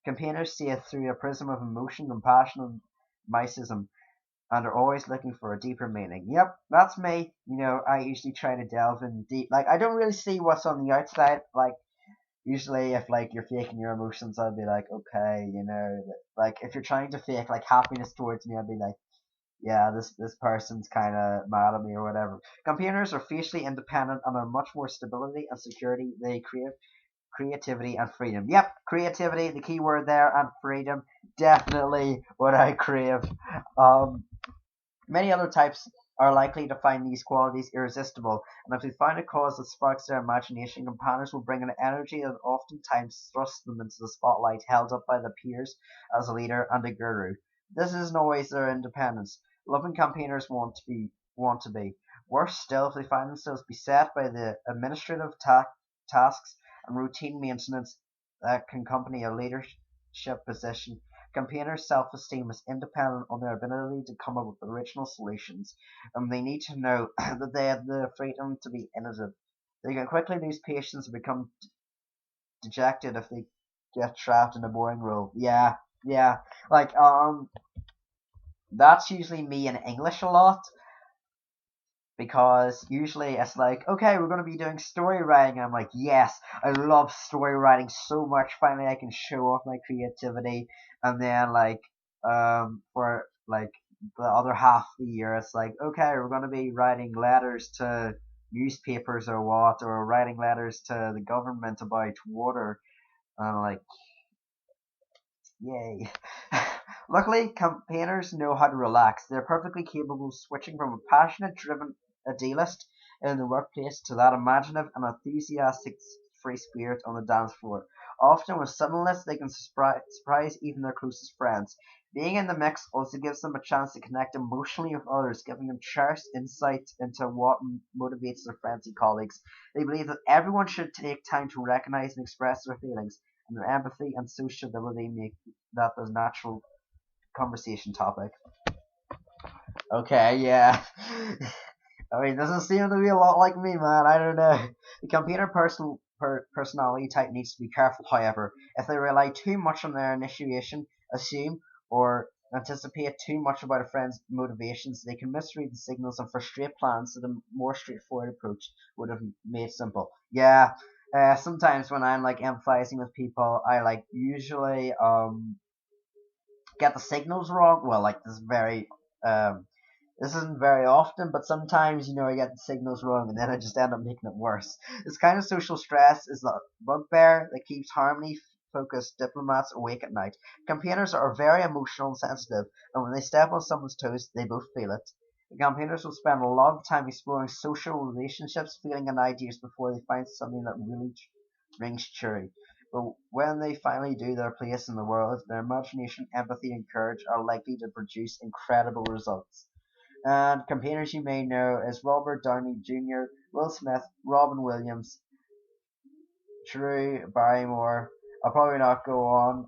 campaigners see it through a prism of emotion, compassion, and mysticism, and are always looking for a deeper meaning. Yep, that's me. I usually try to delve in deep. Like, I don't really see what's on the outside. Like, usually if like you're faking your emotions, I'd be like, okay, like if you're trying to fake like happiness towards me, I'd be like, yeah, this person's kind of mad at me or whatever. Campaigners are fiercely independent and are much more stability and security they crave. creativity and freedom. Yep, creativity, the key word there, and freedom, definitely what I crave. Um, Many other types are likely to find these qualities irresistible, and if they find a cause that sparks their imagination, companions will bring an energy that oftentimes thrusts them into the spotlight, held up by their peers as a leader and a guru. This isn't always their independence. Loving campaigners want to be. Worse still, if they find themselves beset by the administrative tasks and routine maintenance that can accompany a leadership position. Campaigners' self-esteem is independent on their ability to come up with original solutions, and they need to know that they have the freedom to be innovative. They can quickly lose patience and become dejected if they get trapped in a boring role. Yeah, yeah. Like, that's usually me in English a lot because usually it's like, okay, we're going to be doing story writing. And I'm like, yes, I love story writing so much. Finally, I can show off my creativity. And then, like, for like the other half of the year, it's like, okay, we're going to be writing letters to newspapers or what, or writing letters to the government about water. And I'm like, yay. Luckily, campaigners know how to relax. They're perfectly capable of switching from a passionate, driven idealist in the workplace to that imaginative and enthusiastic free spirit on the dance floor. Often with subtleness, they can surprise even their closest friends. Being in the mix also gives them a chance to connect emotionally with others, giving them cherished insight into what motivates their friends and colleagues. They believe that everyone should take time to recognize and express their feelings, and their empathy and sociability make that the natural conversation topic. Okay, yeah. I mean, doesn't seem to be a lot like me, man. I don't know. The computer personality type needs to be careful, however. If they rely too much on their initiation, assume, or anticipate too much about a friend's motivations, they can misread the signals and frustrate plans that a more straightforward approach would have made simple. Yeah, sometimes when I'm like empathizing with people, I like usually get the signals wrong. Well, like um this isn't very often, but sometimes I get the signals wrong, and then I just end up making it worse. This kind of social stress is the bugbear that keeps harmony-focused diplomats awake at night. Campaigners are very emotional and sensitive, and when they step on someone's toes, they both feel it. The campaigners will spend a lot of time exploring social relationships, feeling and ideas before they find something that really rings true. But when they finally do their place in the world, their imagination, empathy, and courage are likely to produce incredible results. And campaigners you may know is Robert Downey Jr., Will Smith, Robin Williams, Drew Barrymore. I'll probably not go on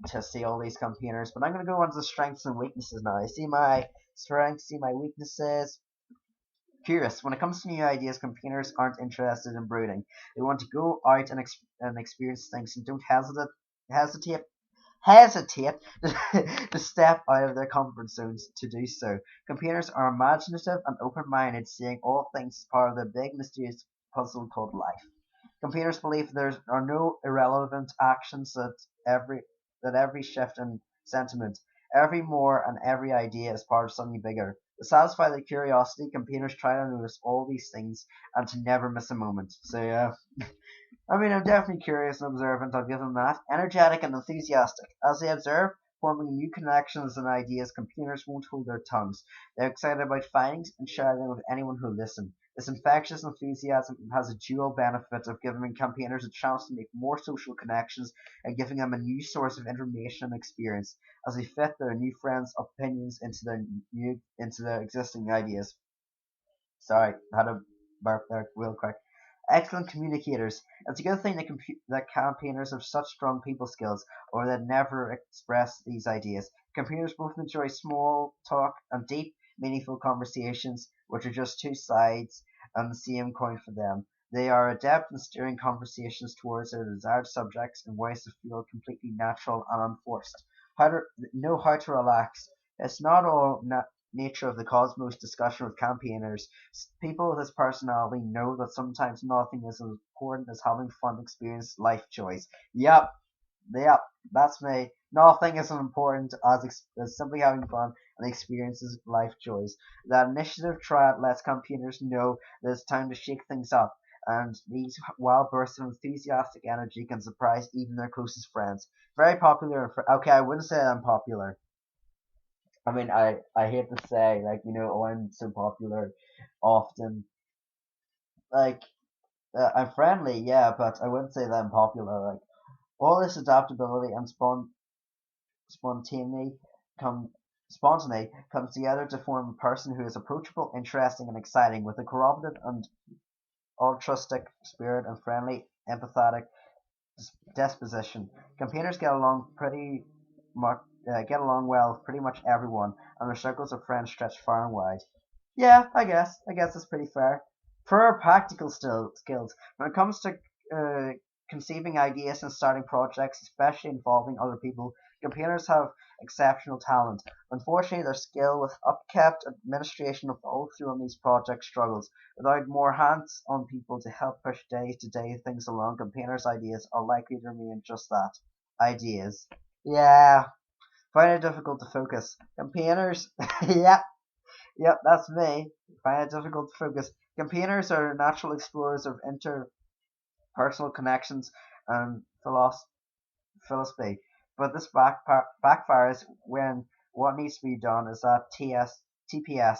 to see all these campaigners, but I'm going to go on to the strengths and weaknesses now. I see my strengths, see my weaknesses. Curious. When it comes to new ideas, campaigners aren't interested in brooding. They want to go out and experience things and don't hesitate hesitate to step out of their comfort zones to do so. Campaigners are imaginative and open-minded, seeing all things as part of the big mysterious puzzle called life. Campaigners believe there are no irrelevant actions that every shift in sentiment, every more and every idea is part of something bigger. To satisfy their curiosity, campaigners try to notice all these things and to never miss a moment. So yeah, I mean, I'm definitely curious and observant, I'll give them that. Energetic and enthusiastic. As they observe, forming new connections and ideas, computers won't hold their tongues. They're excited about findings and share them with anyone who'll listen. This infectious enthusiasm has a dual benefit of giving campaigners a chance to make more social connections and giving them a new source of information and experience as they fit their new friends' opinions into their existing ideas. Sorry, I had a burp there real quick. Excellent communicators. It's a good thing that campaigners have such strong people skills, or they'd never express these ideas. Campaigners both enjoy small talk and deep, meaningful conversations, which are just two sides and the same coin for them. They are adept in steering conversations towards their desired subjects in ways that feel completely natural and unforced. How to know how to relax. It's not all nature of the cosmos discussion with campaigners. People with this personality know that sometimes nothing is as important as having fun, experience life joys. Yep, yep, that's me. Nothing is as important as simply having fun and experiences life joys. That initiative triad lets campaigners know that it's time to shake things up. and these wild bursts of enthusiastic energy can surprise even their closest friends. Very popular. Okay, I wouldn't say I'm popular. I mean, I hate to say, like, oh, I'm so popular often. Like, I'm friendly, yeah, but I wouldn't say that I'm popular. Like, all this adaptability and spontaneity come spontaneity comes together to form a person who is approachable, interesting, and exciting, with a corroborative and altruistic spirit and friendly, empathetic disposition. Campaigners much get along well with pretty much everyone, and their circles of friends stretch far and wide. Yeah, I guess that's pretty fair. For our practical skills, when it comes to uh, conceiving ideas and starting projects, especially involving other people, campaigners have exceptional talent. Unfortunately, their skill with upkept administration of all through on these project struggles. Without more hands-on people to help push day-to-day things along, campaigners' ideas are likely to remain just that, ideas. Yeah, find it difficult to focus. Campaigners, yep, yep, that's me. Find it difficult to focus. Campaigners are natural explorers of interpersonal connections and philosophy, but this backfires when what needs to be done is that TPS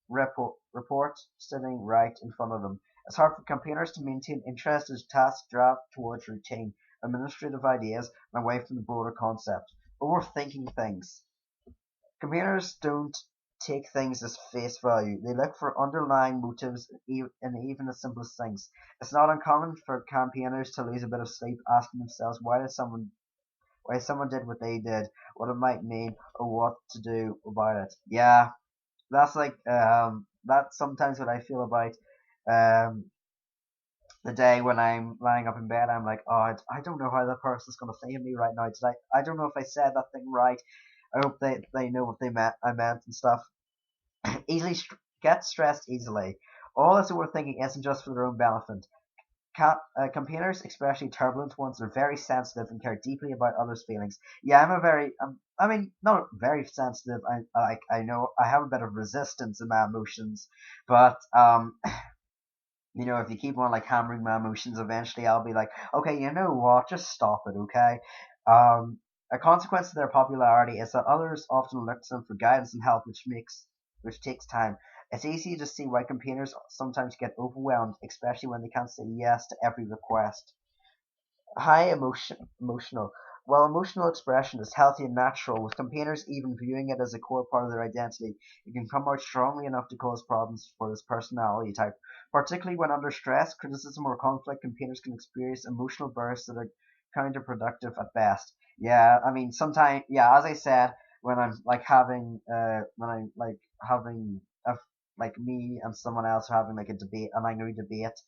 report sitting right in front of them. It's hard for campaigners to maintain interest as tasks draft towards routine, administrative ideas, and away from the broader concept. Overthinking things. Campaigners don't take things as face value. They look for underlying motives in even the simplest things. It's not uncommon for campaigners to lose a bit of sleep asking themselves why someone did what they did, what it might mean, or what to do about it. Yeah, that's sometimes what I feel about um the day when I'm lying up in bed. I'm like, oh, I don't know how that person's gonna think of me right now. I don't know if I said that thing right. I hope they know what I meant and stuff. Easily get stressed easily. All this overthinking isn't just for their own benefit. Campaigners, especially turbulent ones, are very sensitive and care deeply about others' feelings. Yeah, I mean, not very sensitive. I know I have a bit of resistance in my emotions, but if you keep on like hammering my emotions, eventually I'll be like, okay, you know what? Just stop it, okay? Um, a consequence of their popularity is that others often look to them for guidance and help, which takes time. It's easy to see why campaigners sometimes get overwhelmed, especially when they can't say yes to every request. Emotional. While emotional expression is healthy and natural, with campaigners even viewing it as a core part of their identity, it can come out strongly enough to cause problems for this personality type. Particularly when under stress, criticism, or conflict, campaigners can experience emotional bursts that are counterproductive at best. Yeah, I mean, sometimes, yeah, as I said, when I'm like having like me and someone else are having like a debate, an angry debate,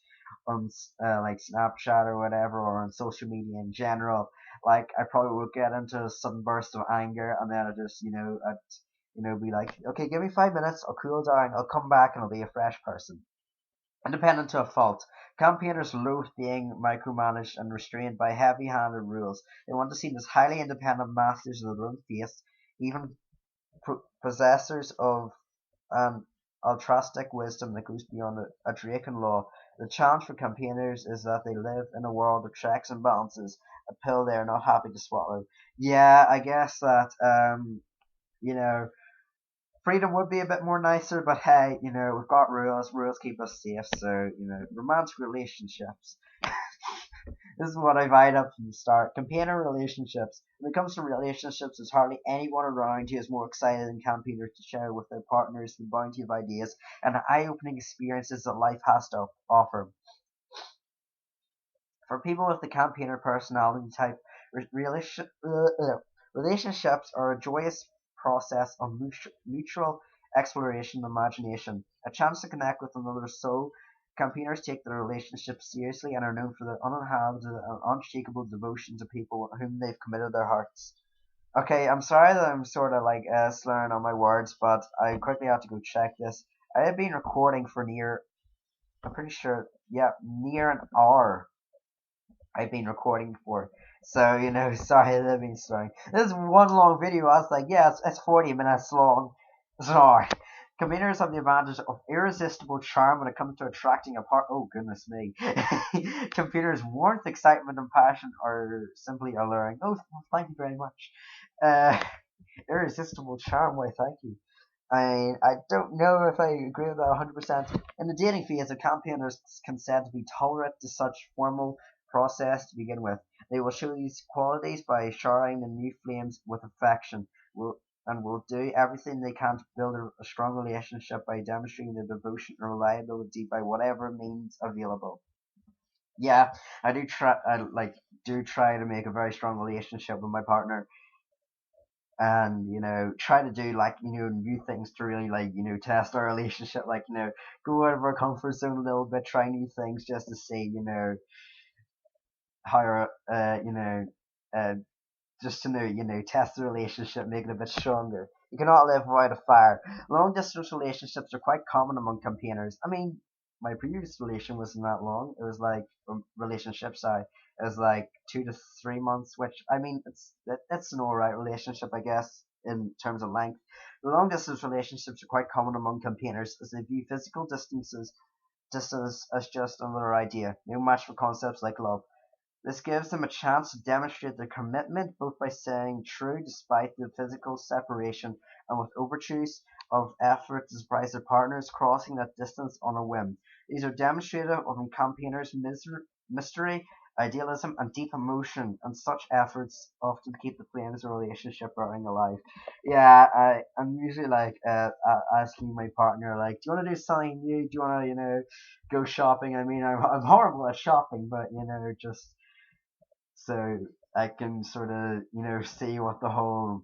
on like Snapchat or whatever, or on social media in general, like I probably would get into a sudden burst of anger, and then I just, I'd, be like, okay, give me 5 minutes, I'll cool down, I'll come back, and I'll be a fresh person. Independent to a fault, campaigners loathe being micromanaged and restrained by heavy-handed rules. They want to seem as highly independent masters of their own fate, even possessors of an altruistic wisdom that goes beyond a Draken law. The challenge for campaigners is that they live in a world of checks and balances, a pill they are not happy to swallow. Yeah, I guess that you know, freedom would be a bit more nicer, but hey, we've got rules. Rules keep us safe. So, romantic relationships. This is what I've eyed up from the start. Campaigner relationships. When it comes to relationships, there's hardly anyone around who is more excited than campaigners to share with their partners the bounty of ideas and eye-opening experiences that life has to offer. For people with the campaigner personality type, relationships are a joyous process of mutual exploration and imagination, a chance to connect with another soul. Campaigners take their relationships seriously and are known for their uninhabited and unshakable devotion to people whom they've committed their hearts. Okay, I'm sorry that I'm sort of like slurring on my words, but I quickly have to go check this. I have been recording for I'm pretty sure, yeah, near an hour. I've been recording for. So, sorry that I've been slurring. This is one long video. I was like, yeah, it's 40 minutes long. Sorry. Campaigners have the advantage of irresistible charm when it comes to attracting a part. Oh goodness me! Campaigners' warmth, excitement, and passion are simply alluring. Oh, thank you very much. Uh, irresistible charm. Why, thank you. I don't know if I agree with that 100%. In the dating phase, a campaigners can said to be tolerant to such formal process to begin with. They will show these qualities by showering the new flames with affection, will and will do everything they can to build a strong relationship by demonstrating their devotion and reliability by whatever means available. Yeah, I do try. I do try to make a very strong relationship with my partner, and try to do like new things to really like test our relationship, like go out of our comfort zone a little bit, try new things just to see how uh just to test the relationship, make it a bit stronger. You cannot live without a fire. Long distance relationships are quite common among campaigners. I mean, my previous relation wasn't that long. It was like relationship, sorry. It was like 2 to 3 months, which I mean, it's an alright relationship, I guess, in terms of length. The long distance relationships are quite common among campaigners as they view physical distance as just another idea, no match for concepts like love. This gives them a chance to demonstrate their commitment both by staying true despite the physical separation and with overtures of effort to surprise their partners crossing that distance on a whim. These are demonstrative of a campaigners' mystery, idealism, and deep emotion, and such efforts often keep the flames of a relationship burning alive. Yeah, I'm usually like asking my partner, like, do you want to do something new? Do you want to, go shopping? I mean, I'm horrible at shopping, but, just so I can sort of see what the whole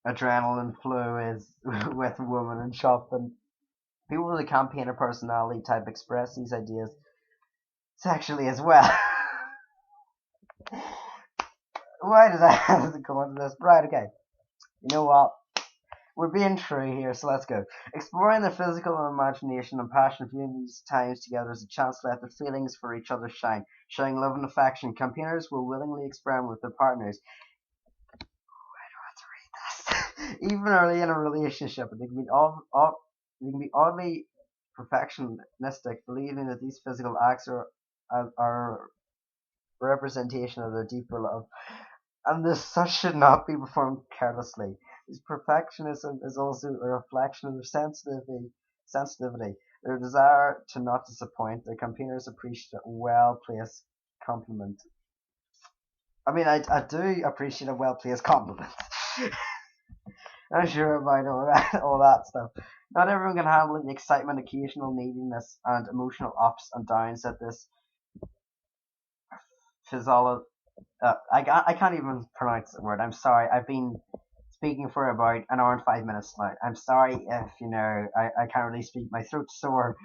adrenaline flow is with women and shopping. People with a campaigner personality type express these ideas sexually as well. Why did I have to go into this? Right, okay. You know what? We're being true here, so let's go. Exploring the physical imagination and passion, viewing these times together as a chance to let their feelings for each other shine. Showing love and affection, campaigners will willingly experiment with their partners, even early in a relationship. They can be oddly perfectionistic, believing that these physical acts are a representation of their deeper love, and this such should not be performed carelessly. This perfectionism is also a reflection of their sensitivity, their desire to not disappoint. Their campaigners appreciate a well placed compliment. I mean, I do appreciate a well placed compliment. I'm sure about all that stuff. Not everyone can handle the excitement, occasional neediness, and emotional ups and downs that this physio. I can't even pronounce the word. I'm sorry. I've been speaking for about an hour and 5 minutes now. I'm sorry if I can't really speak. My throat's sore.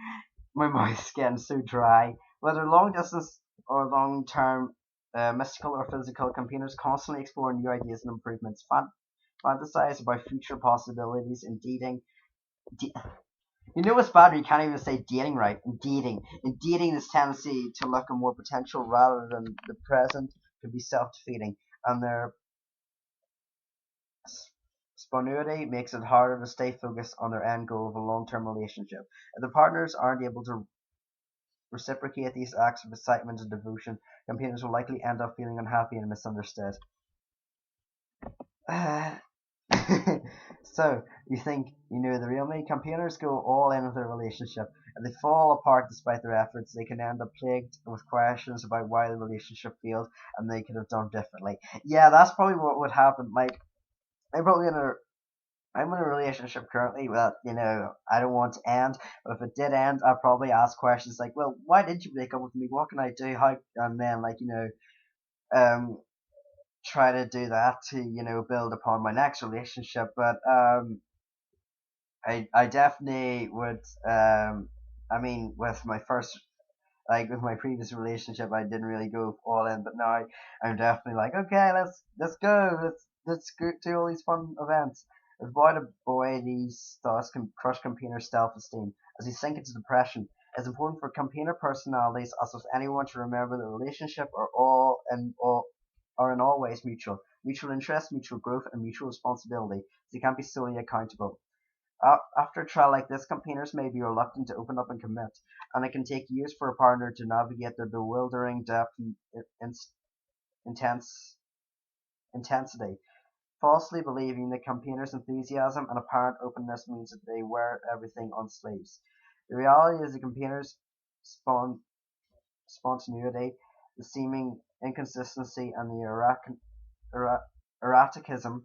My mouth's getting so dry. Whether long distance or long term, mystical or physical, campaigners constantly explore new ideas and improvements. Fantasize about future possibilities in dating. D- you know what's bad? You can't even say dating right. In dating. In dating, this tendency to look at more potential rather than the present can be self-defeating, and their spontaneity makes it harder to stay focused on their end goal of a long-term relationship. If the partners aren't able to reciprocate these acts of excitement and devotion, campaigners will likely end up feeling unhappy and misunderstood. So, you think the real me? Campaigners go all in with their relationship. If they fall apart despite their efforts, they can end up plagued with questions about why the relationship failed and they could have done differently. Yeah, that's probably what would happen. Like, I'm probably in a I'm in a relationship currently that, I don't want to end, but if it did end, I'd probably ask questions like, well, why did you break up with me? What can I do? How, and then, like, um, try to do that to build upon my next relationship. But I definitely would. I mean, with my first, like with my previous relationship, I didn't really go all in, but now I'm definitely like, okay, let's go, let's go do all these fun events. As boy to boy, these thoughts can crush campaigners' self-esteem as they sink into depression. It's important for campaigner personalities, as with anyone, to remember that relationship are in all ways mutual. Mutual interest, mutual growth, and mutual responsibility. They can't be solely accountable. After a trial like this, campaigners may be reluctant to open up and commit, and it can take years for a partner to navigate their bewildering depth and intense intensity, falsely believing that campaigners' enthusiasm and apparent openness means that they wear everything on sleeves. The reality is the campaigners' spon- spontaneity, the seeming inconsistency, and the erraticism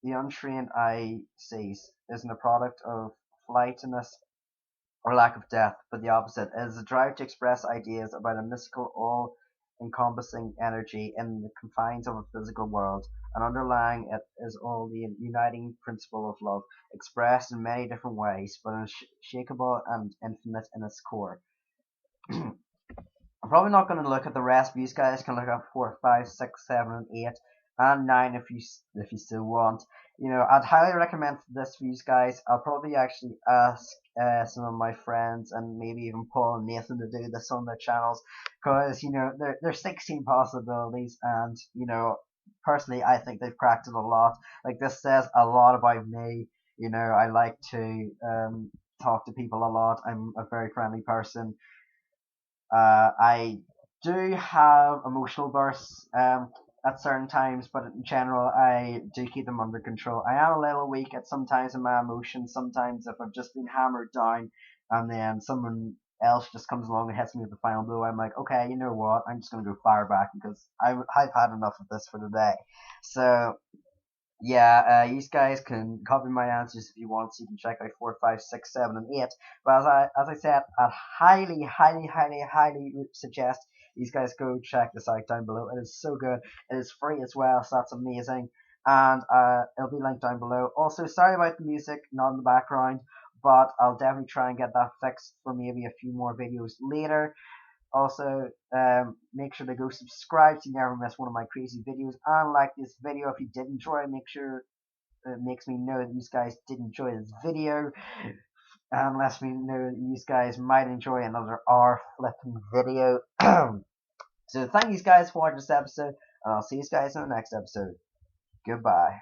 the untrained eye sees isn't a product of flightiness or lack of depth, but the opposite. It is a drive to express ideas about a mystical, all encompassing energy in the confines of a physical world, and underlying it is all the uniting principle of love, expressed in many different ways, but unshakable and infinite in its core. I'm probably not going to look at the rest. You guys can look at 4, 5, 6, 7, and 8, and 9 if you still want. I'd highly recommend this for you guys. I'll probably actually ask some of my friends and maybe even Paul and Nathan to do this on their channels, because there's 16 possibilities, and personally I think they've cracked it a lot. Like, this says a lot about me. I like to talk to people a lot. I'm a very friendly person. I do have emotional bursts at certain times, but in general, I do keep them under control. I am a little weak at sometimes in my emotions. Sometimes, if I've just been hammered down, and then someone else just comes along and hits me with the final blow, I'm like, okay, you know what? I'm just gonna go fire back because I've had enough of this for today. So yeah, you guys can copy my answers if you want, so you can check out 4, 5, 6, 7, and 8. But as I said, I'd highly, highly, highly, highly suggest you guys go check this out down below. It is so good. It is free as well, so that's amazing. And it'll be linked down below. Also, sorry about the music not in the background, but I'll definitely try and get that fixed for maybe a few more videos later. Also, make sure to go subscribe so you never miss one of my crazy videos, and like this video if you did enjoy. Make sure it makes me know that you guys did enjoy this video, and lets me know that you guys might enjoy another R flipping video. So thank you guys for watching this episode, and I'll see you guys in the next episode. Goodbye.